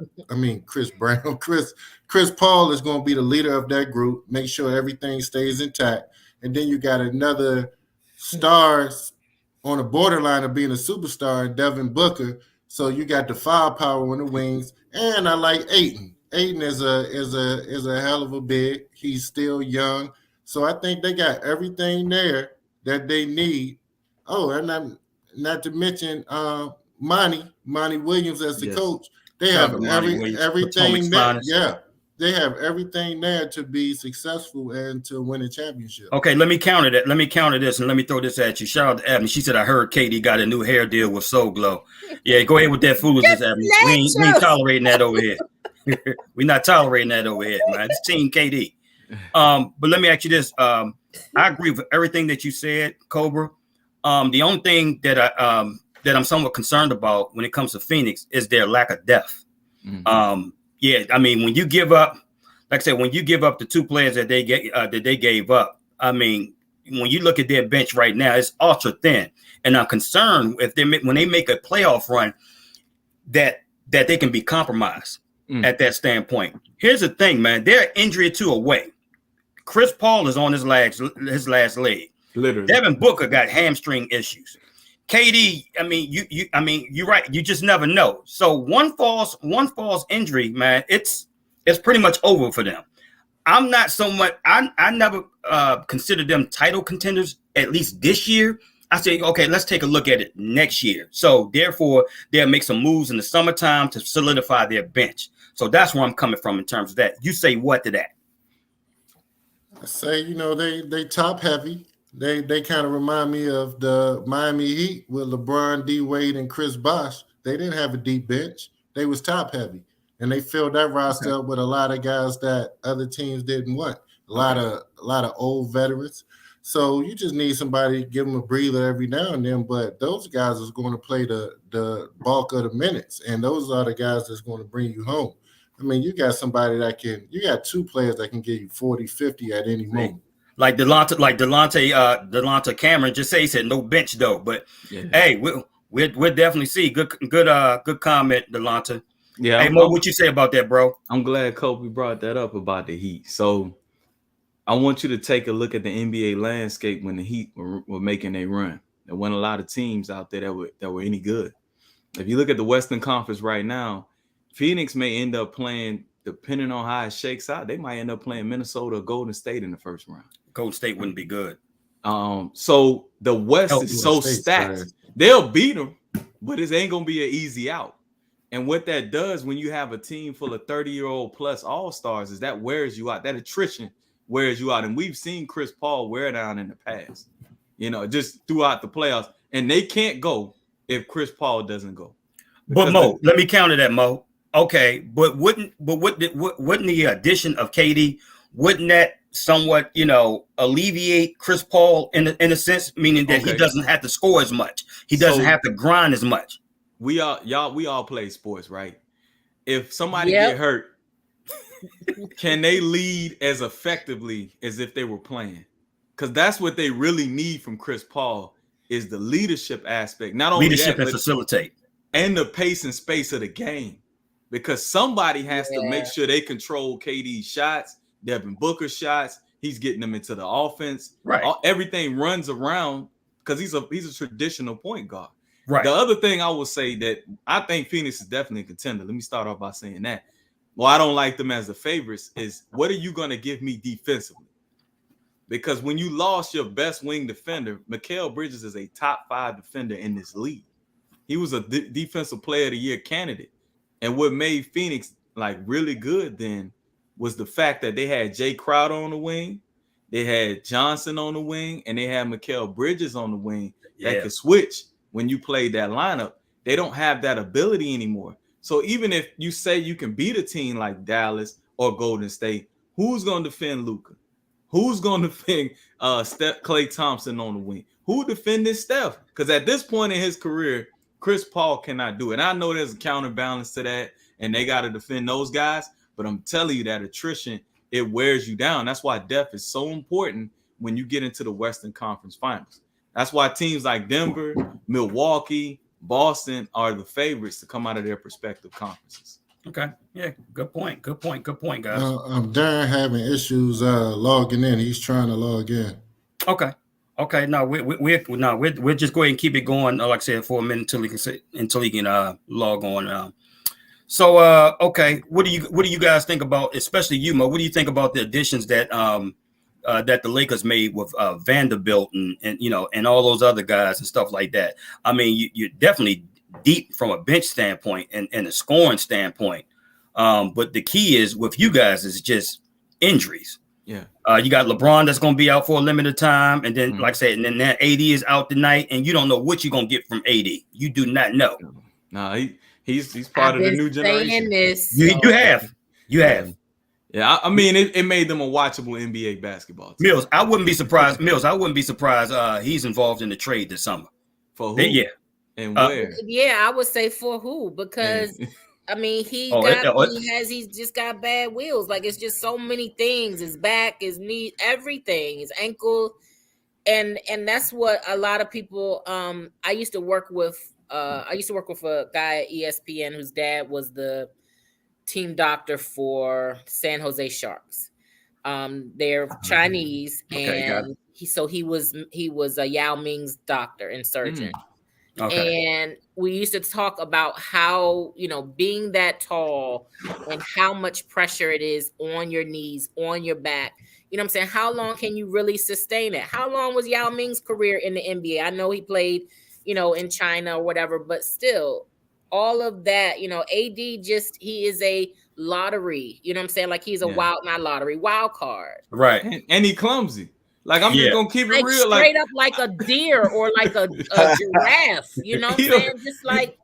is gonna be the leader of that group. Make sure everything stays intact. And then you got another star on the borderline of being a superstar in Devin Booker. So you got the firepower on the wings. And I like Ayton. Aiden is a hell of a big. He's still young, so I think they got everything there that they need. Oh, and not to mention Monty Williams as the Yes. coach. They Shout have out to Monty Williams, everything Potomac's there. finest. Yeah, they have everything there to be successful and to win a championship. Okay, let me counter that. Let me counter this and let me throw this at you. Shout out to Abby. She said, I heard Katie got a new hair deal with Soul Glow. Yeah, go ahead with that foolishness, Abby. We ain't tolerating that over here. We're not tolerating that over here, man. It's Team KD. But let me ask you this. I agree with everything that you said, Cobra. The only thing that I'm somewhat concerned about when it comes to Phoenix is their lack of depth. Mm-hmm. Yeah, I mean, when you give up, like I said, when you give up the two players that they gave up, I mean, when you look at their bench right now, it's ultra thin, and I'm concerned if when they make a playoff run, that they can be compromised at that standpoint. Here's the thing, man: they're injury or two away. Chris Paul is on his last leg. Literally, Devin Booker got hamstring issues. KD, I mean, you're right. You just never know. So one false injury, man, it's pretty much over for them. I'm not so much. I never considered them title contenders, at least this year. I say, okay, let's take a look at it next year. So therefore, they'll make some moves in the summertime to solidify their bench. So that's where I'm coming from in terms of that. You say what to that? I say, they top heavy. They kind of remind me of the Miami Heat with LeBron, D Wade, and Chris Bosh. They didn't have a deep bench. They was top heavy, and they filled that roster up with a lot of guys that other teams didn't want. A lot of old veterans. So you just need somebody to give them a breather every now and then. But those guys is going to play the bulk of the minutes, and those are the guys that's going to bring you home. I mean, you got somebody you got two players that can give you 40, 50 at any moment. Like Delonte Cameron just said no bench though. But hey, we'll definitely see. Good comment, Delonte. Yeah. Hey, Mo, what you say about that, bro? I'm glad Kobe brought that up about the Heat. So I want you to take a look at the NBA landscape when the Heat were making a run. There weren't a lot of teams out there that were any good. If you look at the Western Conference right now, Phoenix may end up playing, depending on how it shakes out, they might end up playing Minnesota or Golden State in the first round. Golden State wouldn't be good. So the West is so stacked. They'll beat them, but it ain't going to be an easy out. And what that does when you have a team full of 30-year-old plus all-stars is that wears you out. That attrition wears you out. And we've seen Chris Paul wear down in the past, just throughout the playoffs. And they can't go if Chris Paul doesn't go. But Mo, let me counter that, Mo. Okay, but wouldn't the addition of KD, wouldn't that somewhat, alleviate Chris Paul in a sense, meaning that he doesn't have to score as much. He doesn't have to grind as much. We all play sports, right? If somebody get hurt, can they lead as effectively as if they were playing? Because that's what they really need from Chris Paul is the leadership aspect. Not only leadership and facilitate. And the pace and space of the game. Because somebody has to make sure they control KD's shots, Devin Booker's shots. He's getting them into the offense. Right. Everything runs around because he's a traditional point guard. Right. The other thing I will say that I think Phoenix is definitely a contender. Let me start off by saying that. Well, I don't like them as the favorites. Is what are you going to give me defensively? Because when you lost your best wing defender, Mikal Bridges is a top 5 defender in this league. He was a defensive player of the year candidate. And what made Phoenix really good then was the fact that they had Jay Crowder on the wing, they had Johnson on the wing, and they had Mikal Bridges on the wing that could switch when you played that lineup. They don't have that ability anymore. So even if you say you can beat a team like Dallas or Golden State, who's going to defend Luka? Who's going to defend Klay Thompson on the wing? Who defended Steph? Because at this point in his career, Chris Paul cannot do it. And I know there's a counterbalance to that, and they got to defend those guys. But I'm telling you that attrition, it wears you down. That's why depth is so important when you get into the Western Conference Finals. That's why teams like Denver, Milwaukee, Boston are the favorites to come out of their respective conferences. Okay. Yeah. Good point, guys. Darren having issues logging in. He's trying to log in. Okay. No, we'll just go ahead and keep it going. Like I said, for a minute until he can log on. So, okay, what do you guys think about, especially you, Mo? What do you think about the additions that that the Lakers made with Vanderbilt and and all those other guys and stuff like that? I mean, you're definitely deep from a bench standpoint and a scoring standpoint. But the key is with you guys is just injuries. Yeah. You got LeBron that's going to be out for a limited time, and then, like I said, and then that AD is out tonight, and you don't know what you're going to get from AD. You do not know. No, he's part of the new generation. You have. Yeah, I mean, it made them a watchable NBA basketball team. Mills, I wouldn't be surprised. He's involved in the trade this summer. For who? Yeah. And where? Yeah, I would say for who, because I mean he's just got bad wheels. Like it's just so many things. His back, his knee, everything, his ankle, and that's what a lot of people. I used to work with a guy at ESPN whose dad was the team doctor for San Jose Sharks. They're Chinese, and he was a Yao Ming's doctor and surgeon. Okay. And we used to talk about how, being that tall and how much pressure it is on your knees, on your back. You know what I'm saying? How long can you really sustain it? How long was Yao Ming's career in the NBA? I know he played, in China or whatever, but still all of that, AD he is a lottery. You know what I'm saying? Like he's a wild card. Right. And he clumsy. Like I'm just gonna keep it real, straight up like a deer or like a giraffe. You know what I'm saying? Just like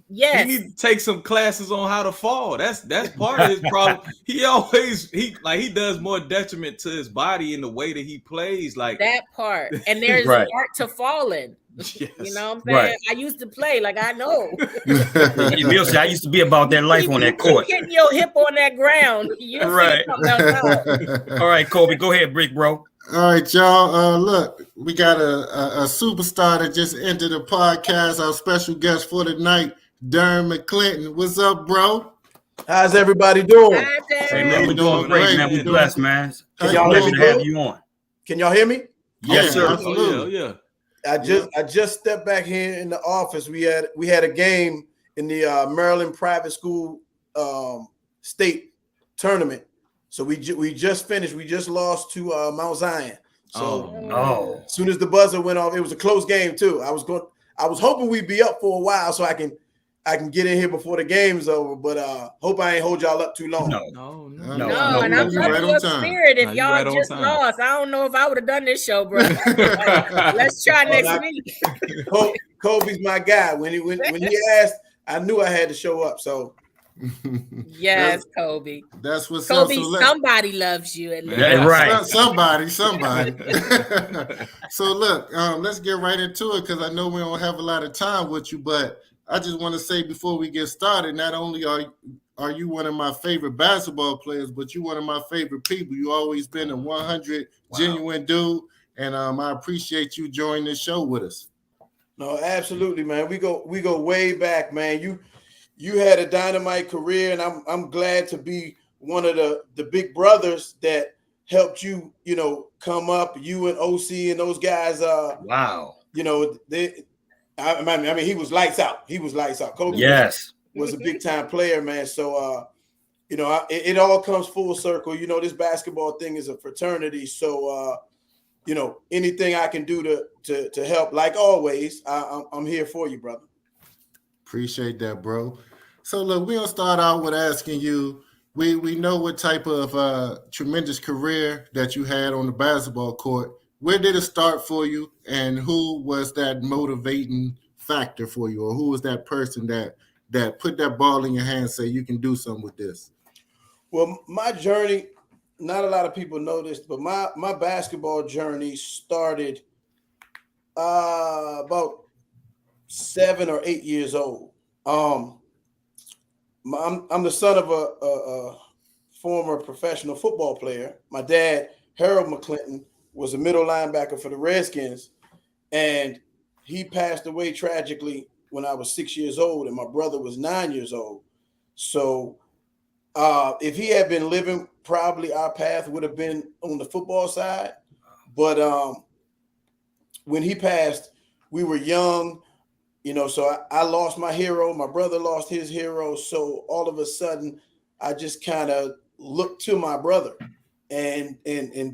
he need to take some classes on how to fall. That's part of his problem. He does more detriment to his body in the way that he plays. Like that part. And there's art to falling. Yes. You know what I'm saying? Right. I used to play, like I know. I used to be about that life on that court. Getting your hip on that ground. Right. All right, Kobe, go ahead, Brick, bro. All right, y'all. Look, we got a superstar that just entered the podcast. Our special guest for tonight, Darren McLinton. What's up, bro? How's everybody doing? Hey, man, we're doing great, man. We're blessed, man. Can y'all pleasure to have you on. Can y'all hear me? Yes, sir. Absolutely. Yeah. I just stepped back here in the office. We had a game in the Maryland private school state tournament. So we just finished. We just lost to Mount Zion. So as soon as the buzzer went off, it was a close game too. I was hoping we'd be up for a while so I can get in here before the game's over. But hope I ain't hold y'all up too long. No. And I'm loving your spirit. If y'all just lost, I don't know if I would have done this show, bro. Let's try next week. Kobe's my guy. When he asked, I knew I had to show up. So. Yes, Kobe. That's what's Kobe. up. So somebody loves you. At least. Right. Somebody. So look, let's get right into it because I know we don't have a lot of time with you, but I just want to say before we get started, not only are you one of my favorite basketball players, but you one of my favorite people. You always been a 100 genuine dude, and I appreciate you joining this show with us. No, absolutely, man. We go way back, man. You had a dynamite career, and I'm glad to be one of the big brothers that helped you, come up. You and OC and those guys. Wow. I mean, he was lights out. Kobe was a big time player, man. So, it all comes full circle. This basketball thing is a fraternity. So, anything I can do to help, like always, I'm here for you, brother. Appreciate that, bro. So look, we're gonna start out with asking you. We know what type of tremendous career that you had on the basketball court. Where did it start for you, and who was that motivating factor for you, or who was that person that put that ball in your hand and say you can do something with this? Well, my journey, not a lot of people know this, but my basketball journey started about 7 or 8 years old. I'm the son of a former professional football player. My dad, Harold McLinton, was a middle linebacker for the Redskins, and he passed away tragically when I was 6 years old, and my brother was 9 years old. So if he had been living, probably our path would have been on the football side. But when he passed, we were young. so I lost my hero. My brother lost his hero. So all of a sudden, I just kind of looked to my brother and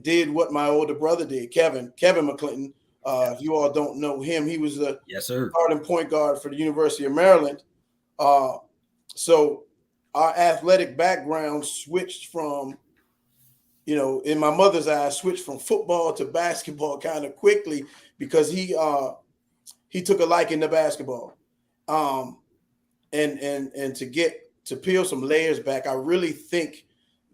did what my older brother did, Kevin McLinton. If you all don't know him, he was the starting point guard for the University of Maryland. So our athletic background switched from, in my mother's eyes, switched from football to basketball kind of quickly because he took a liking to basketball. And to peel some layers back, I really think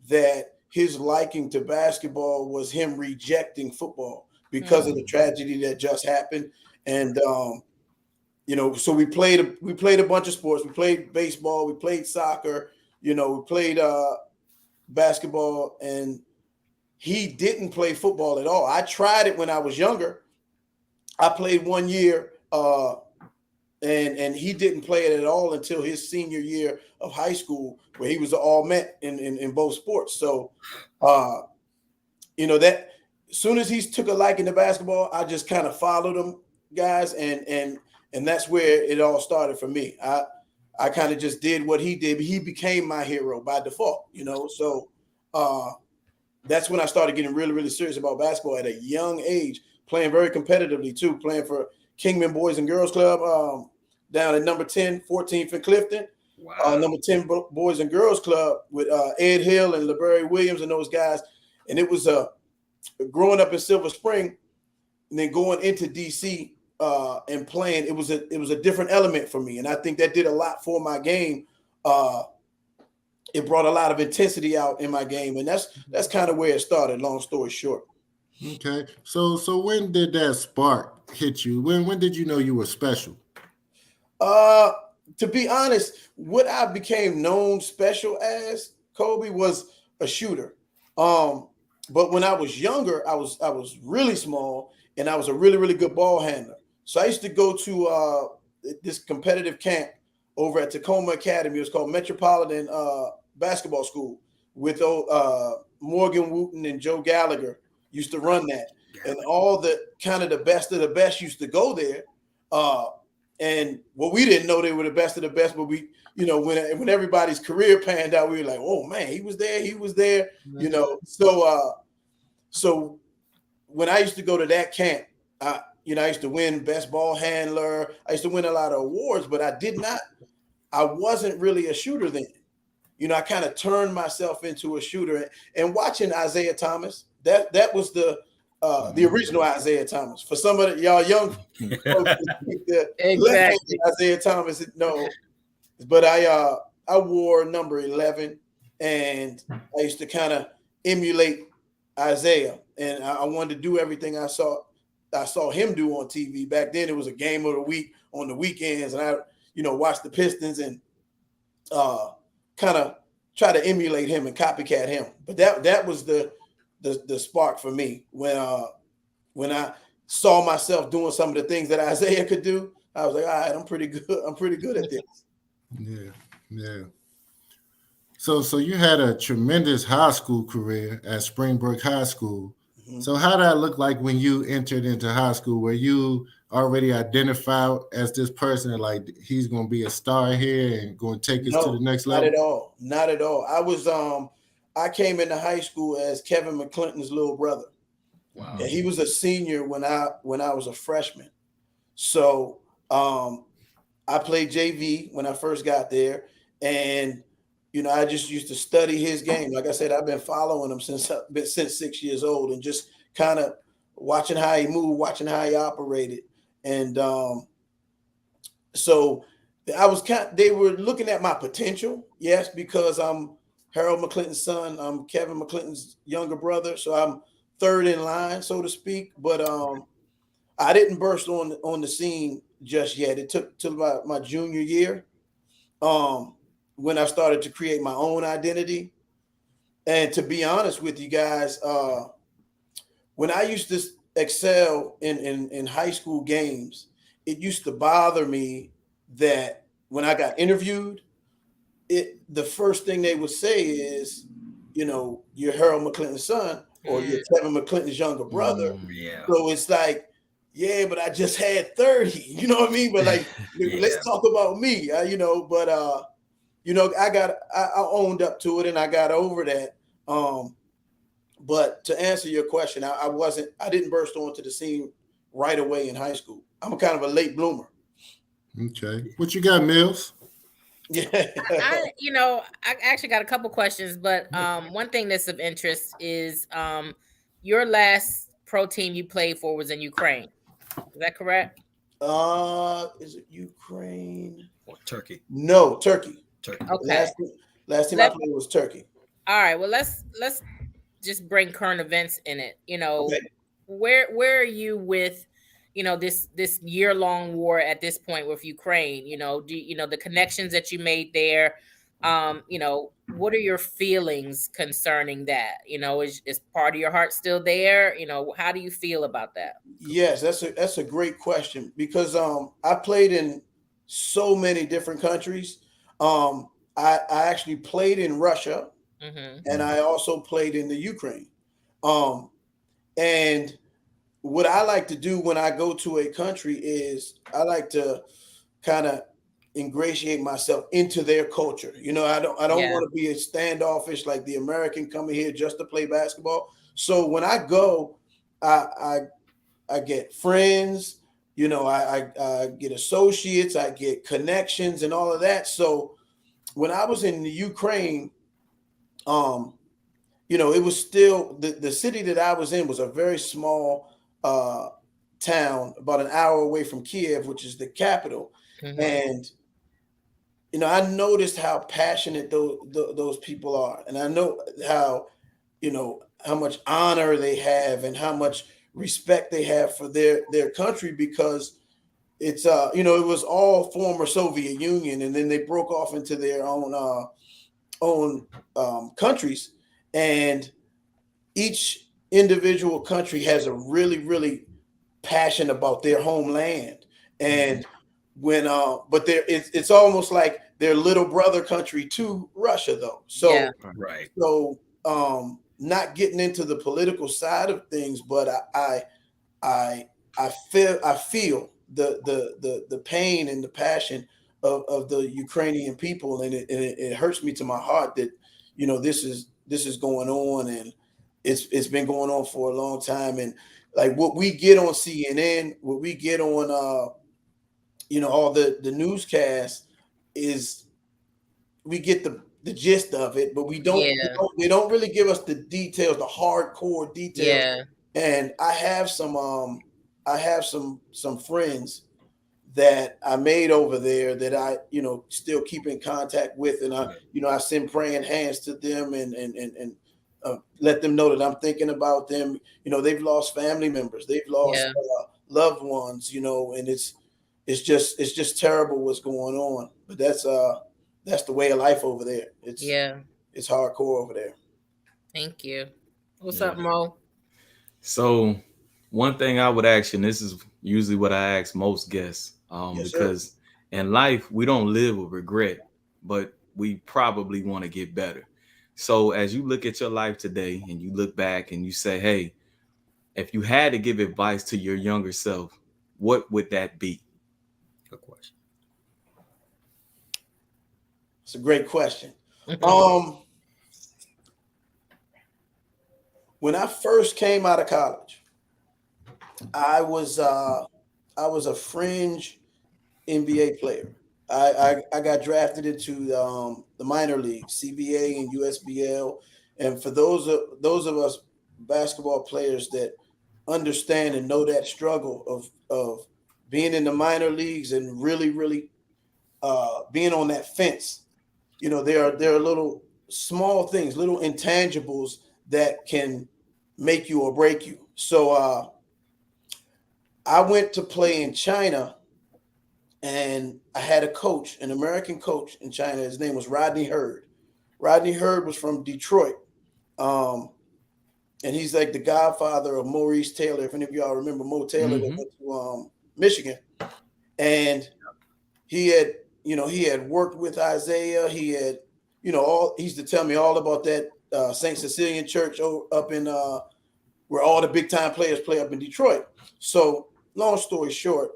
that his liking to basketball was him rejecting football because of the tragedy that just happened. And so we played a bunch of sports. We played baseball, we played soccer, we played basketball, and he didn't play football at all. I tried it when I was younger. I played 1 year, and he didn't play it at all until his senior year of high school, where he was an all-Met in both sports. So, that as soon as he took a liking to basketball, I just kind of followed him, guys, and that's where it all started for me. I kind of just did what he did. He became my hero by default, So that's when I started getting really, really serious about basketball at a young age, playing very competitively too, playing for Kingman Boys and Girls Club down at number 10, 14th and Clifton. Wow. Number 10 Boys and Girls Club with Ed Hill and LeBerry Williams and those guys. And it was growing up in Silver Spring and then going into DC and playing. It was a different element for me, and I think that did a lot for my game. It brought a lot of intensity out in my game, and that's kind of where it started. Long story short. Okay, so when did that spark hit you? When did you know you were special? To be honest, what I became known special as, Kobe, was a shooter. But when I was younger, I was really small, and I was a really, really good ball handler. So I used to go to this competitive camp over at Tacoma Academy. It was called Metropolitan Basketball School with Morgan Wooten and Joe Gallagher used to run that. And all the kind of the best of the best used to go there. And we didn't know they were the best of the best, but we, when everybody's career panned out, we were like, oh man, he was there, So when I used to go to that camp, I used to win best ball handler. I used to win a lot of awards, but I wasn't really a shooter then. I kind of turned myself into a shooter, and watching Isaiah Thomas, that was the original Isaiah Thomas. For some of y'all young folks, exactly. Isaiah Thomas, no, but I wore number 11, and I used to kind of emulate Isaiah, and I wanted to do everything I saw him do on TV. Back then, it was a game of the week on the weekends, and I watched the Pistons and kind of try to emulate him and copycat him. But that was the spark for me when I saw myself doing some of the things that Isaiah could do. I was like, all right, I'm pretty good at this. Yeah. So you had a tremendous high school career at Springbrook High School. Mm-hmm. So how did that look like when you entered into high school? Were you already identified as this person, like he's going to be a star here and going to take us to the next level? Not at all. I was I came into high school as Kevin McLinton's little brother. Wow. And he was a senior when I was a freshman. So I played JV when I first got there, and I just used to study his game. Like I said, I've been following him since 6 years old, and just kind of watching how he moved, watching how he operated. And so they were looking at my potential, yes, because I'm Harold McLinton's son. I'm Kevin McLinton's younger brother, so I'm third in line, so to speak. But I didn't burst on the scene just yet. It took till about my junior year when I started to create my own identity. And to be honest with you guys, when I used to excel in high school games, it used to bother me that when I got interviewed, the first thing they would say is, you're Harold McLinton's son, or you're Kevin McLinton's younger brother. Yeah. So it's like, yeah, but I just had 30. You know what I mean? But like, let's talk about me. I owned up to it and I got over that. But to answer your question, I didn't burst onto the scene right away in high school. I'm a kind of a late bloomer. Okay. What you got, Mills? Yeah. I actually got a couple questions, but one thing that's of interest is your last pro team you played for was in Ukraine. Is that correct? Is it Ukraine or Turkey? No, Turkey. Turkey. Okay. Last team I played was Turkey. All right. Well, let's just bring current events in it. Okay. Where are you with, this year-long war at this point with Ukraine? The connections that you made there. What are your feelings concerning that? Is part of your heart still there? How do you feel about that? Yes, that's a great question because I played in so many different countries. I actually played in Russia, and I also played in the Ukraine. And what I like to do when I go to a country is I like to kind of ingratiate myself into their culture. I don't want to be a standoffish like the American coming here just to play basketball. So when I go, I get friends, I get associates, I get connections and all of that. So when I was in the Ukraine, it was still the city that I was in was a very small town, about an hour away from Kiev, which is the capital. And I noticed how passionate those people are, and I know how much honor they have and how much respect they have for their country, because it's it was all former Soviet Union, and then they broke off into their own countries, and each individual country has a really, really passion about their homeland. And when but it's almost like their little brother country to Russia, though. So right. So not getting into the political side of things, but I feel the pain and the passion of the Ukrainian people, and it hurts me to my heart that this is going on, and it's been going on for a long time. And like what we get on CNN, what we get on all the newscasts, is we get the gist of it, but we don't they don't really give us the details, the hardcore details. Yeah. And I have some friends that I made over there that I still keep in contact with, and I send praying hands to them and let them know that I'm thinking about them. They've lost family members, they've lost loved ones, and it's just terrible what's going on. But that's the way of life over there. It's hardcore over there. Thank you. What's up, Mo? So one thing I would ask you, and this is usually what I ask most guests, because in life we don't live with regret, but we probably want to get better. So as you look at your life today and you look back and you say, hey, if you had to give advice to your younger self, what would that be? Good question. It's a great question. When I first came out of college, I was a fringe NBA player. I got drafted into the minor league, CBA and USBL. And for those of us basketball players that understand and know that struggle of being in the minor leagues and really, really being on that fence, there are little small things, little intangibles that can make you or break you. So I went to play in China, and I had a coach, an American coach in China. His name was Rodney Hurd. Rodney Hurd was from Detroit. And he's like the godfather of Maurice Taylor. If any of y'all remember Mo Taylor, that went to Michigan. And he had worked with Isaiah. He had, he used to tell me all about that St. Cecilian Church up in where all the big time players play up in Detroit. So long story short,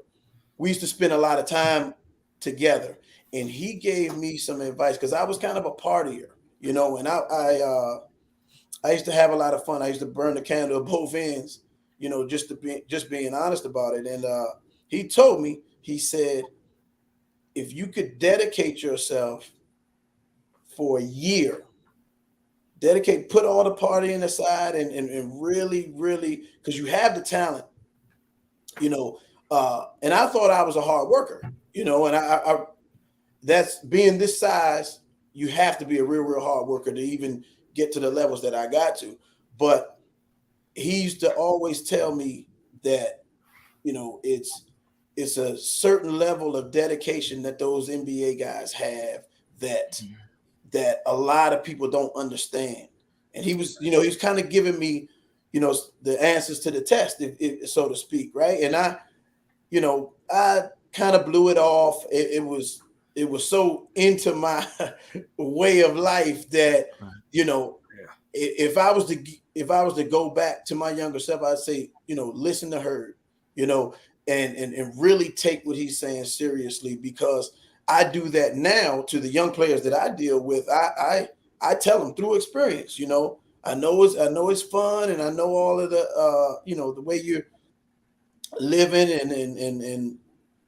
we used to spend a lot of time together, and he gave me some advice because I was kind of a partier, you know, and I used to have a lot of fun. I used to burn the candle at both ends, you know, just being honest about it. And he told me, he said, if you could dedicate yourself for a year, put all the partying aside and really, really, because you have the talent, you know. And I thought I was a hard worker, you know, and I that's being this size, you have to be a real hard worker to even get to the levels that I got to. But he used to always tell me that, you know, it's a certain level of dedication that those NBA guys have that a lot of people don't understand. And he was, you know, he was kind of giving me, you know, the answers to the test, if so to speak, right? And I kind of blew it off. It was so into my way of life that, you know, if I was to go back to my younger self, I'd say, you know, listen to Hurd, you know, and really take what he's saying seriously, because I do that now to the young players that I deal with. I tell them through experience, you know, I know it's fun, and I know all of the you know, the way you're living and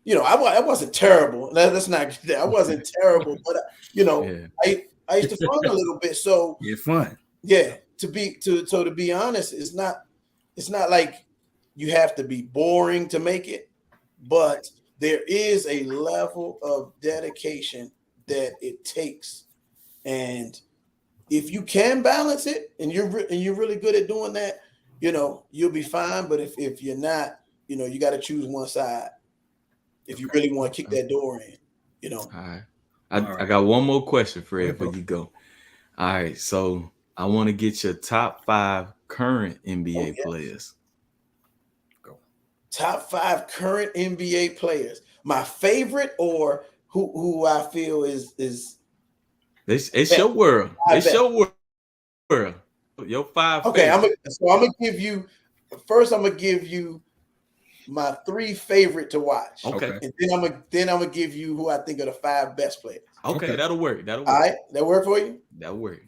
you know, I wasn't terrible. That's not, I wasn't terrible, but you know, I used to fun a little bit. So you're fun. Yeah, to be honest, it's not like you have to be boring to make it, but there is a level of dedication that it takes, and if you can balance it, and you're really good at doing that, you know, you'll be fine. But if you're not, you know, you got to choose one side if you really want to kick that door in, you know. All right. I got one more question, Fred, before you go. All right, so I want to get your top 5 current NBA players. Go. Top 5 current NBA players. My favorite, or who I feel is it's your world. It's your world. Your 5 Okay, favorites. I'm gonna give you my 3 favorite to watch. Okay. And then I'm gonna give you who I think are the 5 best players. Okay, that'll work. All right, that work for you? That'll work.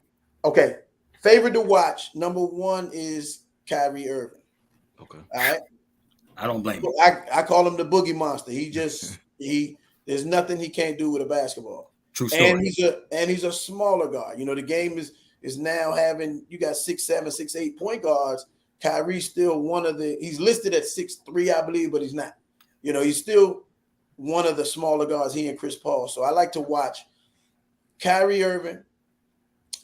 Okay. Favorite to watch, number 1 is Kyrie Irving. Okay. All right. I don't blame you. I call him the boogie monster. There's nothing he can't do with a basketball. True story. And he's a smaller guard. You know, the game is now having, you got 6'7", 6'8" point guards. Kyrie's still he's listed at 6'3", I believe, but he's not. You know, he's still one of the smaller guards, he and Chris Paul. So I like to watch Kyrie Irving.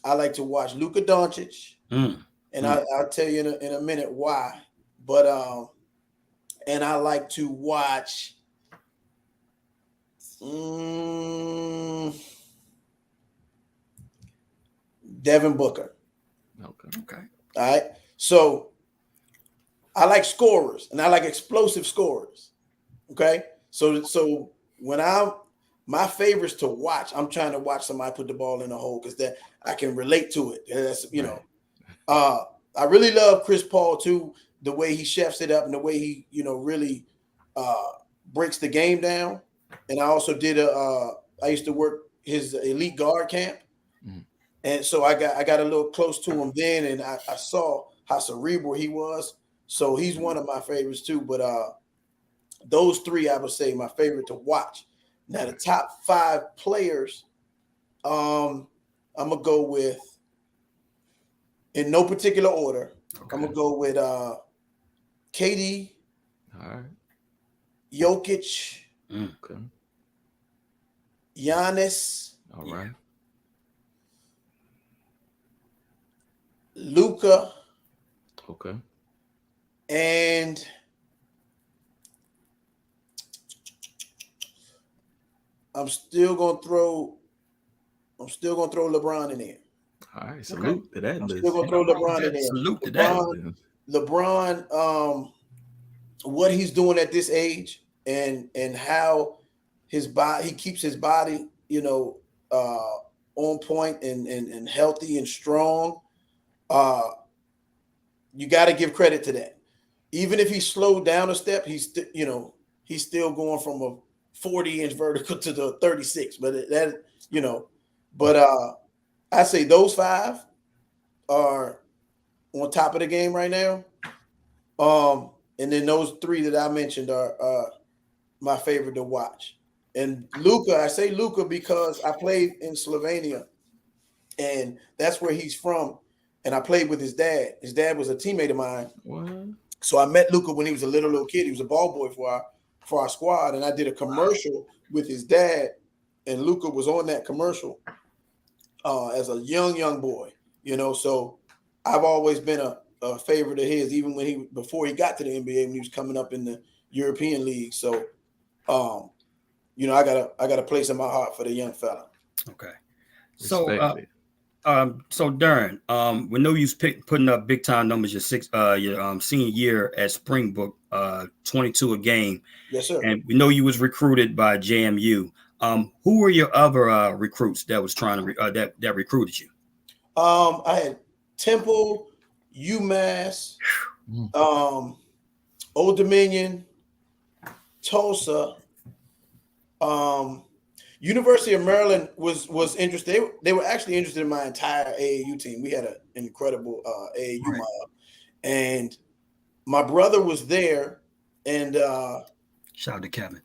I like to watch Luka Doncic. And I'll tell you in a minute why. But and I like to watch Devin Booker. Okay. All right. So I like scorers, and I like explosive scorers. Okay. So when my favorites to watch, I'm trying to watch somebody put the ball in the hole, because that I can relate to it. That's, you know, I really love Chris Paul too, the way he chefs it up and the way he, you know, really breaks the game down. And I also did I used to work his elite guard camp. And so I got a little close to him then, and I saw how cerebral he was. So he's one of my favorites too. But those 3, I would say, my favorite to watch. Now the top 5 players, I'm gonna go with, in no particular order. Okay. I'm gonna go with KD, all right, Jokic, okay, Giannis, all right, Luka, okay, and I'm still gonna throw LeBron in there. All right, salute to that. I'm still gonna throw LeBron in there. Salute to that. LeBron, what he's doing at this age, and how his body, he keeps his body, you know, on point and healthy and strong. You got to give credit to that. even if he slowed down a step, he's still going from a 40-inch vertical to the 36. But I say those 5 are on top of the game right now. And then those 3 that I mentioned are my favorite to watch. And Luka, I say Luka because I played in Slovenia, and that's where he's from. And I played with his dad. His dad was a teammate of mine. What? So I met Luka when he was a little kid. He was a ball boy for our squad, and I did a commercial with his dad, and Luka was on that commercial as a young boy. So I've always been a favorite of his, even before he got to the NBA, when he was coming up in the European League. So, I got a place in my heart for the young fella. Okay. So Darren, we know you was putting up big time numbers your senior year at Springbrook, 22 a game. Yes, sir. And we know you was recruited by JMU. Who were your other recruits that was trying to that recruited you? I had Temple, UMass, Old Dominion, Tulsa, University of Maryland was interested. They were actually interested in my entire AAU team. We had an incredible AAU mob, and my brother was there. And shout out to Kevin.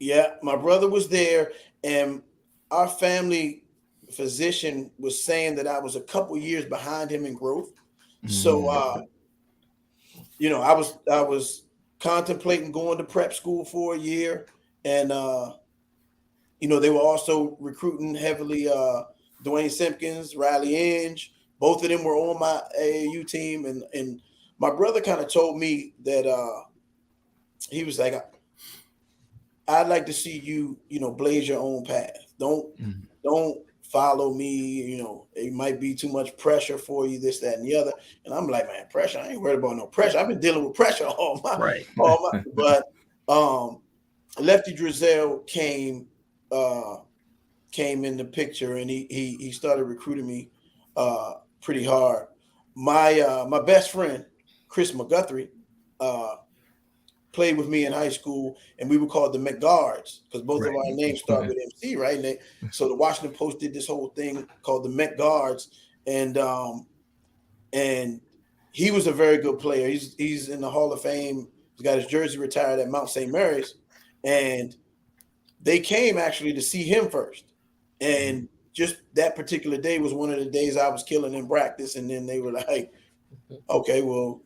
Yeah, my brother was there, and our family physician was saying that I was a couple years behind him in growth. So, I was contemplating going to prep school for a year, and they were also recruiting heavily Dwayne Simpkins, Riley Inge. Both of them were on my AAU team, and my brother kind of told me that he was like, I'd like to see you, blaze your own path. Don't follow me. It might be too much pressure for you, this, that, and the other. And I'm like, man, pressure? I ain't worried about no pressure. I've been dealing with pressure all my. But Lefty Drizel came in the picture, and he started recruiting me pretty hard. My best friend, Chris McGuthrie, played with me in high school, and we were called the McGuards because both of our names start with MC, right? So the Washington Post did this whole thing called the McGuards, and he was a very good player. He's in the Hall of Fame. He's got his jersey retired at Mount St. Mary's, and they came actually to see him first. And just that particular day was one of the days I was killing in practice, and then they were like, okay, well,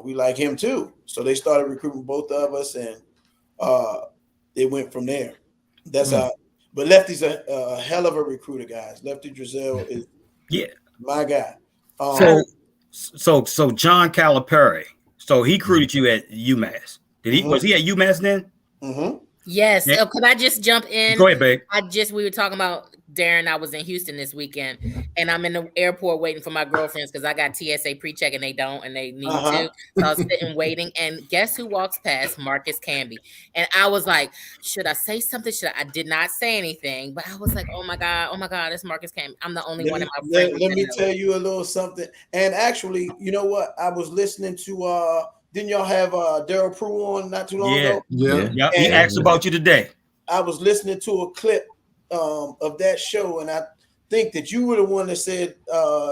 we like him too. So they started recruiting both of us, and it went from there. That's how. But Lefty's a hell of a recruiter, guys. Lefty Drizel is my guy. So John Calipari. So he recruited you at UMass. Was he at UMass then? Mm-hmm. Yes. Yeah. Could I just jump in? Go ahead, babe. We were talking about Darren. I was in Houston this weekend, and I'm in the airport waiting for my girlfriends because I got TSA pre-check and they don't, and they need to. So I was sitting waiting, and guess who walks past? Marcus Camby. And I was like, should I say something? I did not say anything, but I was like, oh my God, it's Marcus Camby. I'm the only one in my friend. Let me tell you a little something. And actually, you know what? I was listening to didn't y'all have Daryl Prue on not too long ago? Yeah. He asked about you today. I was listening to a clip of that show, and I think that you were the one that said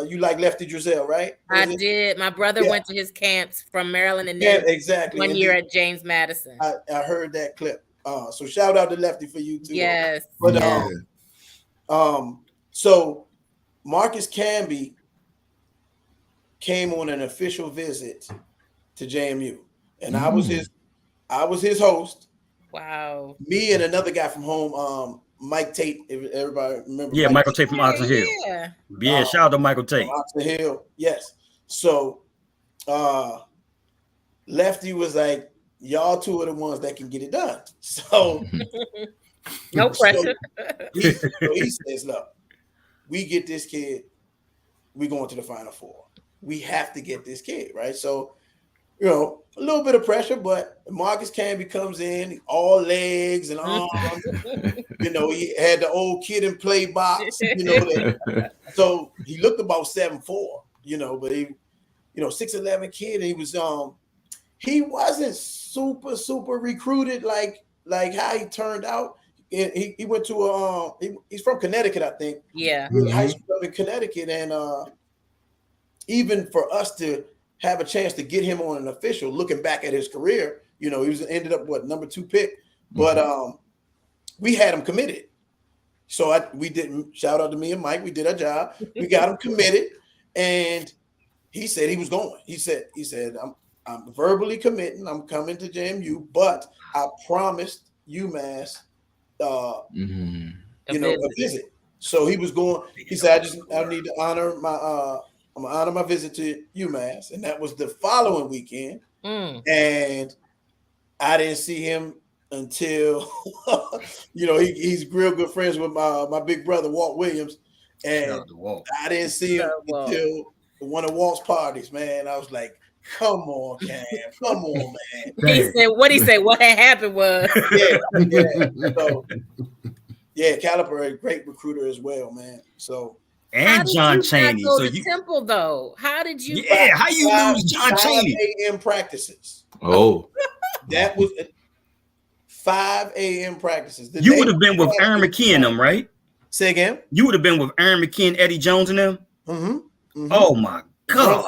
you like Lefty Drizel, right? I did. My brother went to his camps from Maryland, and then exactly 1 year at James Madison. I heard that clip. So shout out to Lefty for you too. Yes. But so Marcus Camby came on an official visit to JMU, and I was his host. Wow. Me and another guy from home, Mike Tate, if everybody remember. Yeah, Michael Tate from Oxon Hill. Yeah, shout out to Michael Tate. Oxon Hill, yes. So Lefty was like, y'all two are the ones that can get it done. So no pressure. So he says, look, we get this kid, we going to the Final Four. We have to get this kid, right? So a little bit of pressure, but Marcus Camby comes in, all legs and arms. He had the old kid in play box. So he looked about 7'4", but he, 6'11" kid, and he was he wasn't super recruited like how he turned out. He went to he's from Connecticut, I think. Yeah. He went to high school up in Connecticut, and even for us to have a chance to get him on an official, looking back at his career, he ended up number 2 pick, but we had him committed. So we didn't shout out to me and Mike. We did our job. We got him committed, and he said he was going. He said I'm verbally committing. I'm coming to JMU, but I promised UMass, a visit. So he was going. He said I need to honor my I'm gonna honor my visit to UMass, and that was the following weekend. And I didn't see him until he's real good friends with my big brother Walt Williams, and I didn't see him until one of Walt's parties. Man, I was like, "Come on, Cam, come on, man." He said, "What he said? What had happened was." Caliper, a great recruiter as well, man. So. And John Chaney. So you Temple though? How did you? Yeah, how you lose John Chaney? 5 a.m. practices. Oh, that was 5 a.m. practices. You would have been with Aaron McKee and them, right? Say again. You would have been with Aaron McKee and Eddie Jones and them. Mm-hmm. Oh my God!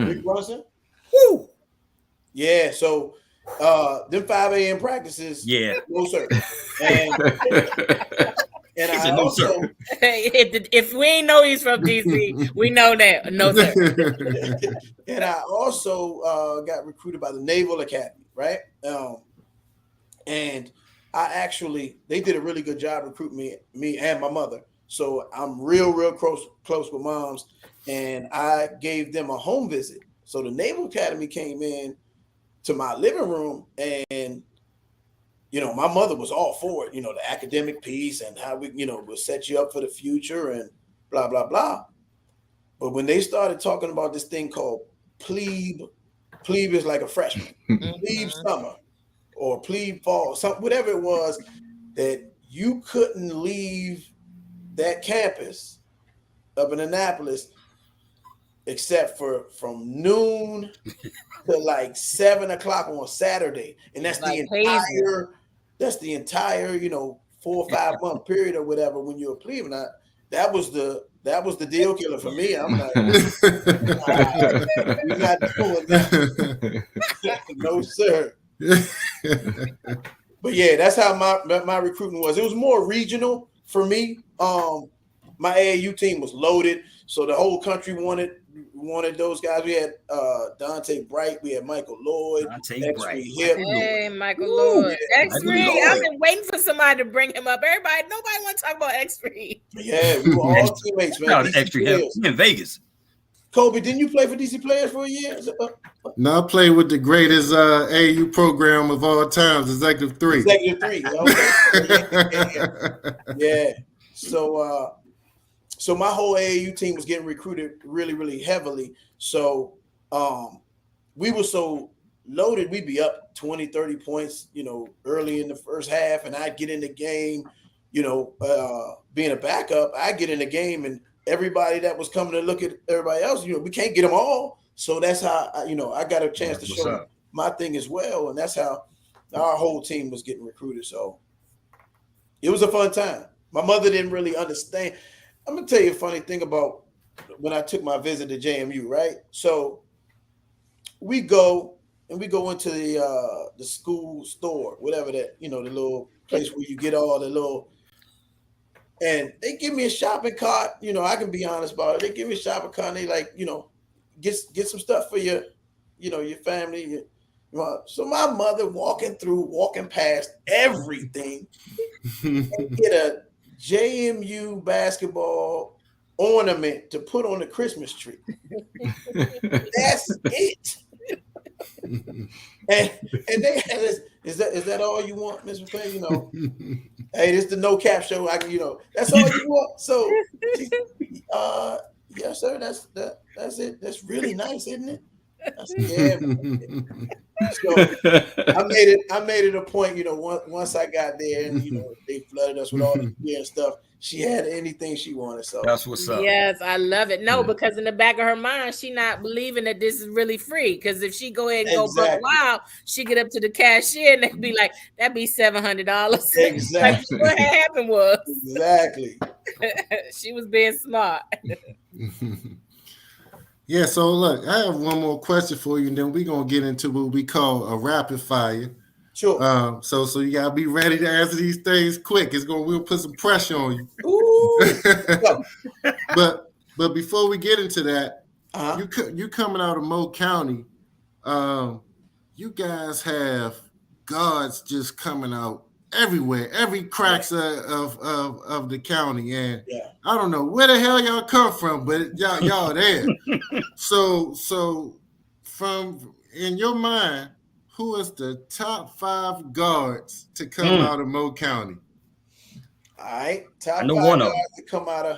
Rick Brunson. Woo. Yeah. So, them 5 a.m. practices. Yeah. No sir. And I no, also, sir. If we ain't know he's from DC, we know that. No, sir. And I also got recruited by the Naval Academy, right? And they did a really good job recruiting me and my mother. So I'm real close with moms, and I gave them a home visit. So the Naval Academy came in to my living room, and my mother was all for it, the academic piece and how we'll set you up for the future and blah, blah, blah. But when they started talking about this thing called plebe is like a freshman, plebe summer or plebe fall, whatever it was, that you couldn't leave that campus up in Annapolis except from noon to like 7 o'clock on Saturday. And that's the entire 4 or 5 month period or whatever when you're a plebe. And that was the deal killer for me. I'm like, you're not doing that. No, sir. But yeah, that's how my recruitment was. It was more regional for me. My AAU team was loaded, so the whole country wanted those guys. We had Dante Bright, we had Michael Lloyd, Hey, Michael Lloyd. X-Ray. I've been waiting for somebody to bring him up. Nobody want to talk about X-Ray. Yeah, we were all teammates, man. X-Ray in Vegas. Kobe, didn't you play for DC Players for a year? No, I played with the greatest AAU program of all times, Executive 3. Executive 3. Okay. Yeah. So my whole AAU team was getting recruited really, really heavily. So we were so loaded, we'd be up 20, 30 points, early in the first half, and I'd get in the game, being a backup, I'd get in the game, and everybody that was coming to look at everybody else, we can't get them all. So that's how, I got a chance to show my thing as well. And that's how our whole team was getting recruited. So it was a fun time. My mother didn't really understand. I'm going to tell you a funny thing about when I took my visit to JMU, right? So we go into the school store, whatever that, the little place where you get all the little, and they give me a shopping cart. I can be honest about it. They give me a shopping cart and they like, get some stuff for your family. So my mother walking past everything and get a JMU basketball ornament to put on the Christmas tree. That's it. And they had this, is that all you want, Miss McClain? Hey, this is the no cap show. That's all you want. So yes, sir, that's it. That's really nice, isn't it? I said, yeah. So I made it a point, once I got there and they flooded us with all the gear and stuff, she had anything she wanted. So That's what's up. Yes, I love it. No, because in the back of her mind, she not believing that this is really free. Because if she go ahead and go buck wild, she get up to the cashier and they be like, "That'd be $700." Exactly. Like, what happened was exactly. she was being smart. Yeah, so look, I have one more question for you, and then we're gonna get into what we call a rapid fire. Sure. So you gotta be ready to answer these things quick. We'll put some pressure on you. Ooh. but before we get into that, you coming out of Mo County, you guys have guards just coming out everywhere, every cracks of the county, and I don't know where the hell y'all come from, but y'all there. So from in your mind, who is the top 5 guards to come out of Mo County? All right, top 5 guards to come out of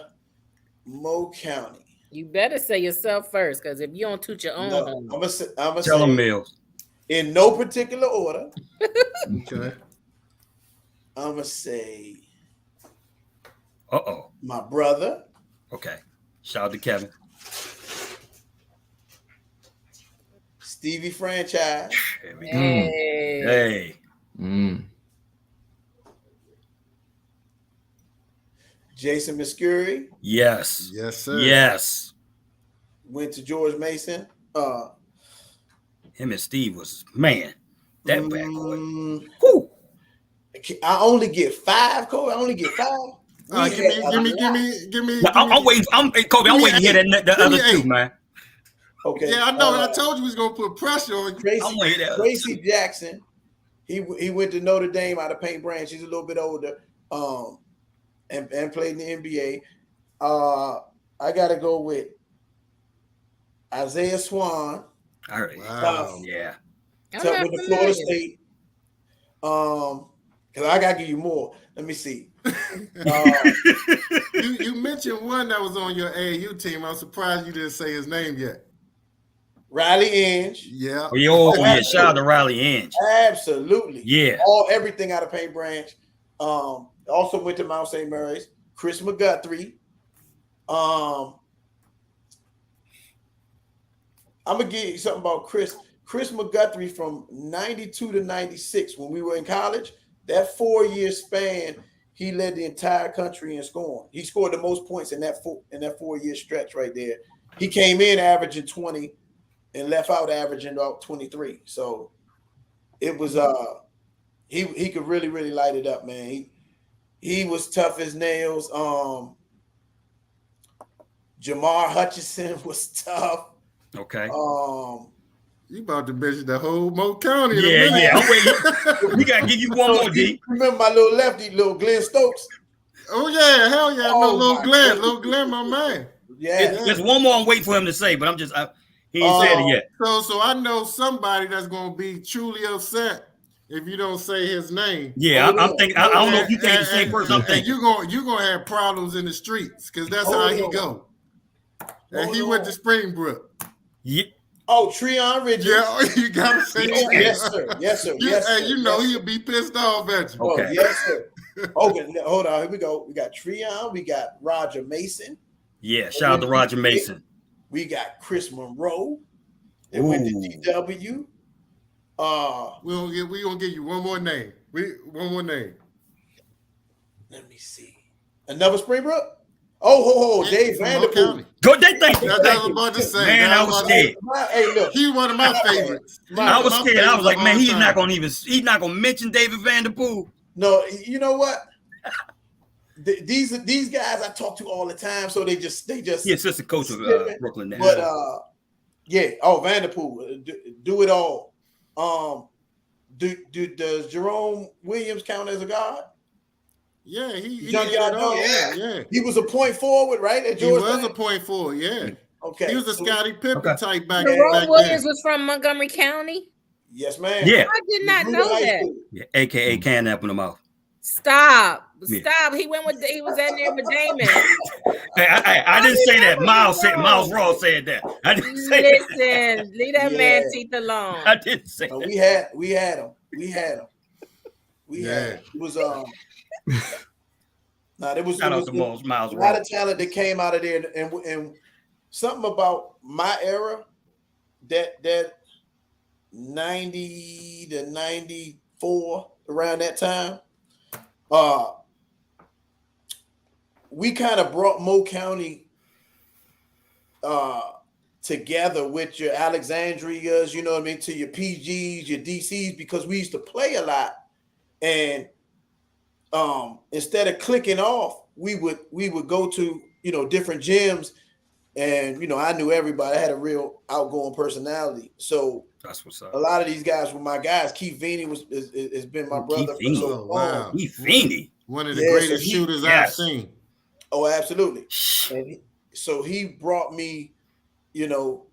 Mo County. You better say yourself first, because if you don't toot your own, I'm gonna tell them Mills in no particular order. Okay. I'm gonna say, my brother. Okay, shout out to Kevin. Stevie Franchise. Hey. Jason Muscuri. Yes. Yes, sir. Yes. Went to George Mason. Him and Steve was that backcourt. Whew. I only get 5, Kobe. I only get 5. Give me. I'm waiting. Kobe. I'm waiting to hear the other 2, man. Okay. Yeah, I know. I told you we was gonna put pressure on you. Tracy Jackson. He went to Notre Dame out of Paint Branch. He's a little bit older. And played in the NBA. I gotta go with Isaiah Swan. All right. Wow. Yeah. With the Florida State. Because I gotta give you more. Let me see. You mentioned one that was on your AAU team. I'm surprised you didn't say his name yet. Riley Inge. Yeah. Shout out to Riley Inge. Absolutely. Yeah. Everything out of Paint Branch. Also went to Mount St. Mary's. Chris McGuthrie. I'm gonna give you something about Chris. Chris McGuthrie from 92 to 96 when we were in college. That 4-year span, he led the entire country in scoring. He scored the most points in that 4-year stretch right there. He came in averaging 20 and left out averaging about 23. So it was he could really, really light it up, man. He was tough as nails. Jamar Hutchison was tough. Okay. You about to mention the whole Mo County. Yeah. I'm waiting. We gotta give you one more, D. Remember my little lefty, little Glenn Stokes? Oh yeah, hell yeah, little Glenn, my man. Yeah. There's one more I'm waiting for him to say, but he ain't said it yet. So I know somebody that's gonna be truly upset if you don't say his name. Yeah, I'm thinking. I don't know if you think the same person I'm thinking. You're gonna have problems in the streets because that's how he go. And he went to Springbrook. Yeah. Oh, Treon Ridges. Yeah, you gotta say that. Yes, sir. You know he'll be pissed off at you. Okay. Yes, sir. Okay, hold on. Here we go. We got Treon. We got Roger Mason. Yeah, shout out to Roger Mason. We got Chris Monroe. They went to DW. We gonna give you one more name. One more name. Let me see. Another Springbrook? Dave Vanderpool. Go, they think. That's what I was about to say. Man, I was scared. Hey, look. He's one of my favorites. I was scared. I was like, man, he's not gonna mention David Vanderpool. No, you know what? These guys I talk to all the time, so they just He assistant coach of Brooklyn now. But Vanderpool, do it all. Does Jerome Williams count as a guard? Yeah, he yeah. He was a point forward, right? At Georgia. He was a point forward, yeah. Okay. He was a Scottie Pippen type back Jerome Williams then. was from Montgomery County? Yes, ma'am. Yeah. I did not know that. Yeah, AKA can up in the mouth. Stop. He was at there with Damon. I didn't say that. Miles Ross said that. I didn't say that. Listen, leave that man teeth alone. I didn't say that. We had him. It was Nah, there was Shout out a to Miles lot Rowe. of talent that came out of there, and something about my era that 90 to 94 around that time, we kind of brought Mo County together with your Alexandrias, you know what I mean, to your PGs, your DCs, because we used to play a lot, and instead of clicking off, we would go to, you know, different gyms, and you know, I knew everybody. I had a real outgoing personality, so That's what's a up. lot of these guys were my guys. Keith Veeney has been my brother for Keith Veeney. so long. Wow. Keith Veeney. One of the Yeah, greatest so shooters I've yes. seen. Oh, absolutely. And so he brought me, you know,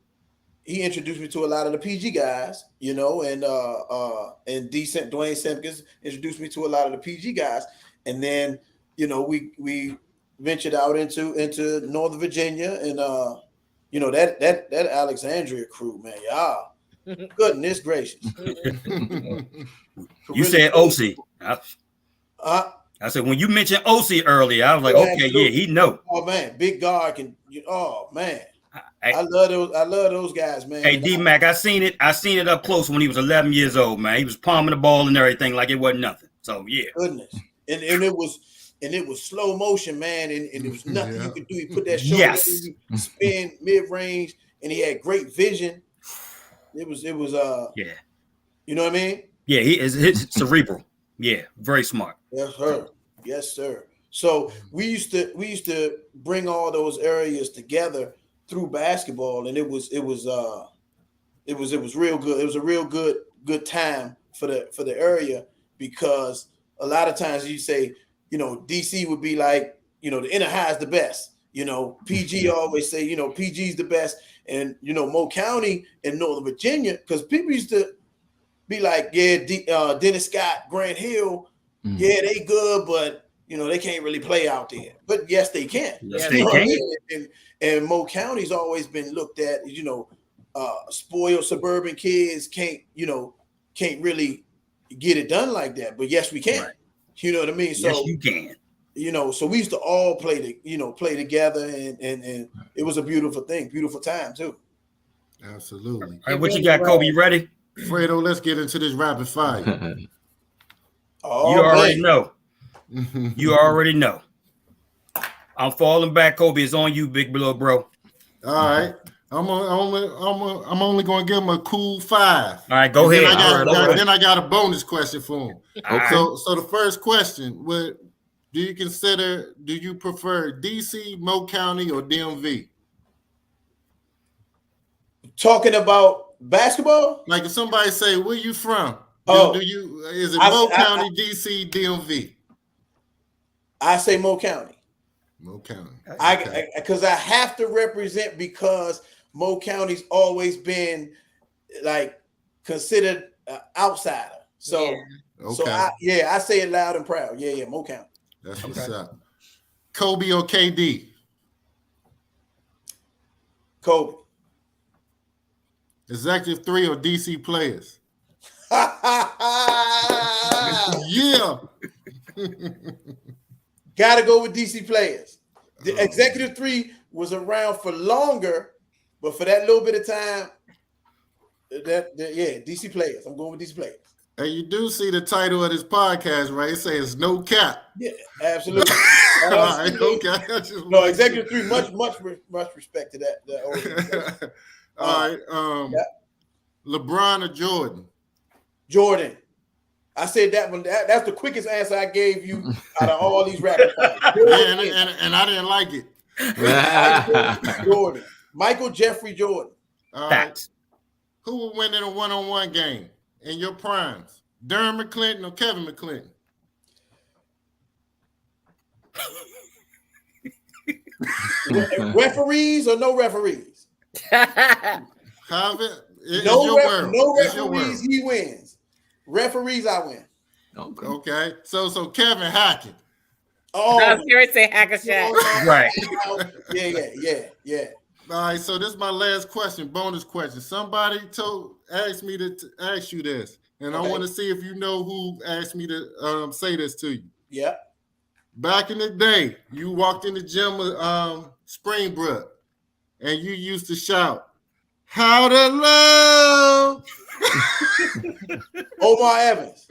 he introduced me to a lot of the PG guys, you know, and decent Dwayne Simpkins introduced me to a lot of the PG guys, and then, you know, we ventured out into Northern Virginia, and you know, that Alexandria crew, man, y'all, goodness gracious. You said OC. I said when you mentioned OC earlier, I was like, Yeah, okay, absolutely. yeah, he know. Oh man, big guard can. Oh man, I love those guys, man. Hey, D-Mac, I seen it up close when he was 11 years old, man. He was palming the ball and everything like it wasn't nothing. So yeah, goodness, and it was slow motion, man, and there was nothing you could do. He put that shoulder, Yes. in, spin mid range, and he had great vision. It was yeah, you know what I mean? yeah. He is cerebral. Yeah, very smart. Yes, sir. Yes, sir. So we used to bring all those areas together through basketball, and it was real good. It was a real good time for the area, because a lot of times you say, you know, DC would be like, you know, the inner high is the best. You know, PG always say, you know, PG's the best, and you know, Mo County and Northern Virginia, because people used to be like, yeah, Dennis Scott, Grant Hill, yeah, they good, but you know, they can't really play out there. But yes, they can. Yes, they can. And Mo County's always been looked at, you know, spoiled suburban kids can't really get it done like that. But yes, we can. Right. You know what I mean? So Yes, you can. You know, so we used to all play together, and it was a beautiful thing, beautiful time too. Absolutely. All right, what you got, Kobe? You ready? Fredo, let's get into this rapid fire. Oh, you already man. know. You already know. I'm falling back, Kobe. It's on you, big little bro. All right. I'm only going to give him a cool 5. All right, go ahead. Then I got a bonus question for him. Okay. So the first question, do you prefer DC, Mo County, or DMV? Talking about basketball? Like if somebody say, where you from? Is it Mo County, DC, DMV? I say Mo County. Mo County. Because I have to represent, because Mo County's always been like considered an outsider. So I say it loud and proud. Yeah, Mo County. That's what's up. Kobe or KD? Kobe. Executive 3 or DC players? Yeah. Gotta go with DC players. The Executive 3 was around for longer, but for that little bit of time, DC players. I'm going with DC players. And you do see the title of this podcast, right? It says no cap. Yeah, absolutely. All right, okay. No, Executive 3, much respect to that organization. All right. LeBron or Jordan? Jordan. I said that one. That's the quickest answer I gave you out of all these rapid fires. And I didn't like it. Jordan. Michael Jeffrey Jordan. All right. Who will win in a one-on-one game in your primes? Darren McLinton or Kevin McLinton? Referees or no referees? No referees, he wins. Referees, I win. Okay. So Kevin Hackett. Oh, I was going to say Hackett. Right. Yeah. All right, so this is my last question, bonus question. Somebody asked me to ask you this, and I want to see if you know who asked me to say this to you. Yeah. back in the day, you walked in the gym with Springbrook, and you used to shout, "How to love." Omar Evans.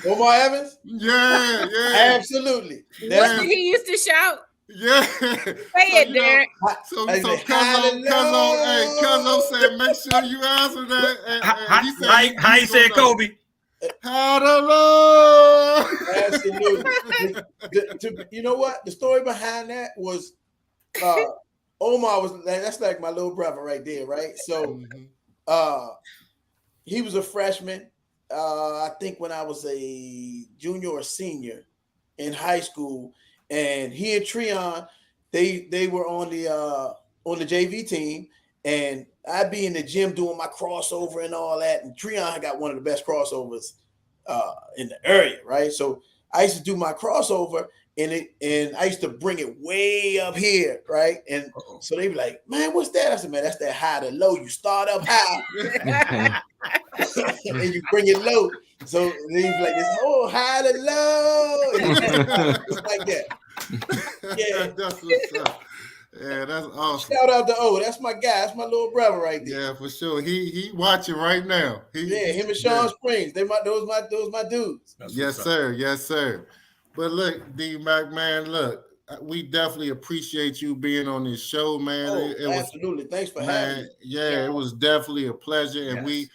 Omar Evans? Yeah. Absolutely. What did he used to shout? Yeah. Say it, Darren. So Cuzzo said, make sure you answer that. And he said, how you said Kobe? How to love. Absolutely. You know what? The story behind that was Omar was that's like my little brother right there, right? So he was a freshman. I think when I was a junior or senior in high school, and he and Treon, they were on the JV team, and I'd be in the gym doing my crossover and all that, and Treon had got one of the best crossovers in the area, right? So I used to do my crossover, and I used to bring it way up here, right? And so they be like, "Man, what's that?" I said, "Man, that's that high to low. You start up high, and you bring it low." So they be like, "This whole high to low," just like that. Yeah, that's what's up. Yeah, that's awesome. Shout out to O. That's my guy. That's my little brother right there. Yeah, for sure. He watching right now. Him and Sean Springs. Those my dudes. Yes, sir. Yes, sir. But look, D-Mac, man, look, we definitely appreciate you being on this show, man. Absolutely. Thanks for having me. Yeah, it was definitely a pleasure. And we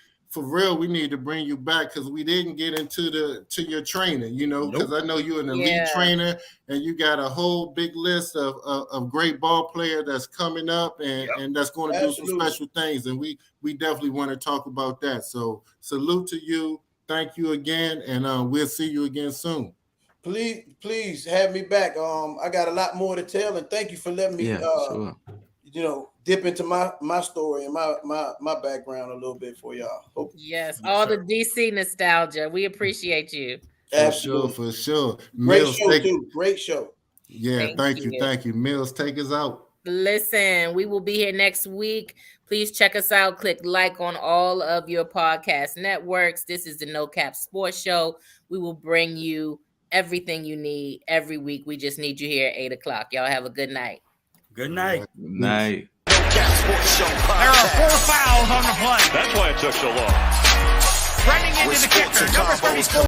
need to bring you back because we didn't get into your training, because I know you're an elite trainer and you got a whole big list of great ball players that's coming up and that's going to do some special things. And we definitely want to talk about that. So salute to you. Thank you again. And we'll see you again soon. Please have me back. I got a lot more to tell, and thank you for letting me dip into my story and my background a little bit for y'all. Yes, all the DC nostalgia. We appreciate you. Absolutely. For sure. Great show. Yeah, thank you. Mills, take us out. Listen, we will be here next week. Please check us out. Click like on all of your podcast networks. This is the No Cap Sports Show. We will bring you everything you need every week. We just need you here at 8:00. Y'all have a good night. Good night. Good night. No Cap Sports Show podcast. There are 4 fouls on the play. That's why it took so long. Running into the kicker, number 34.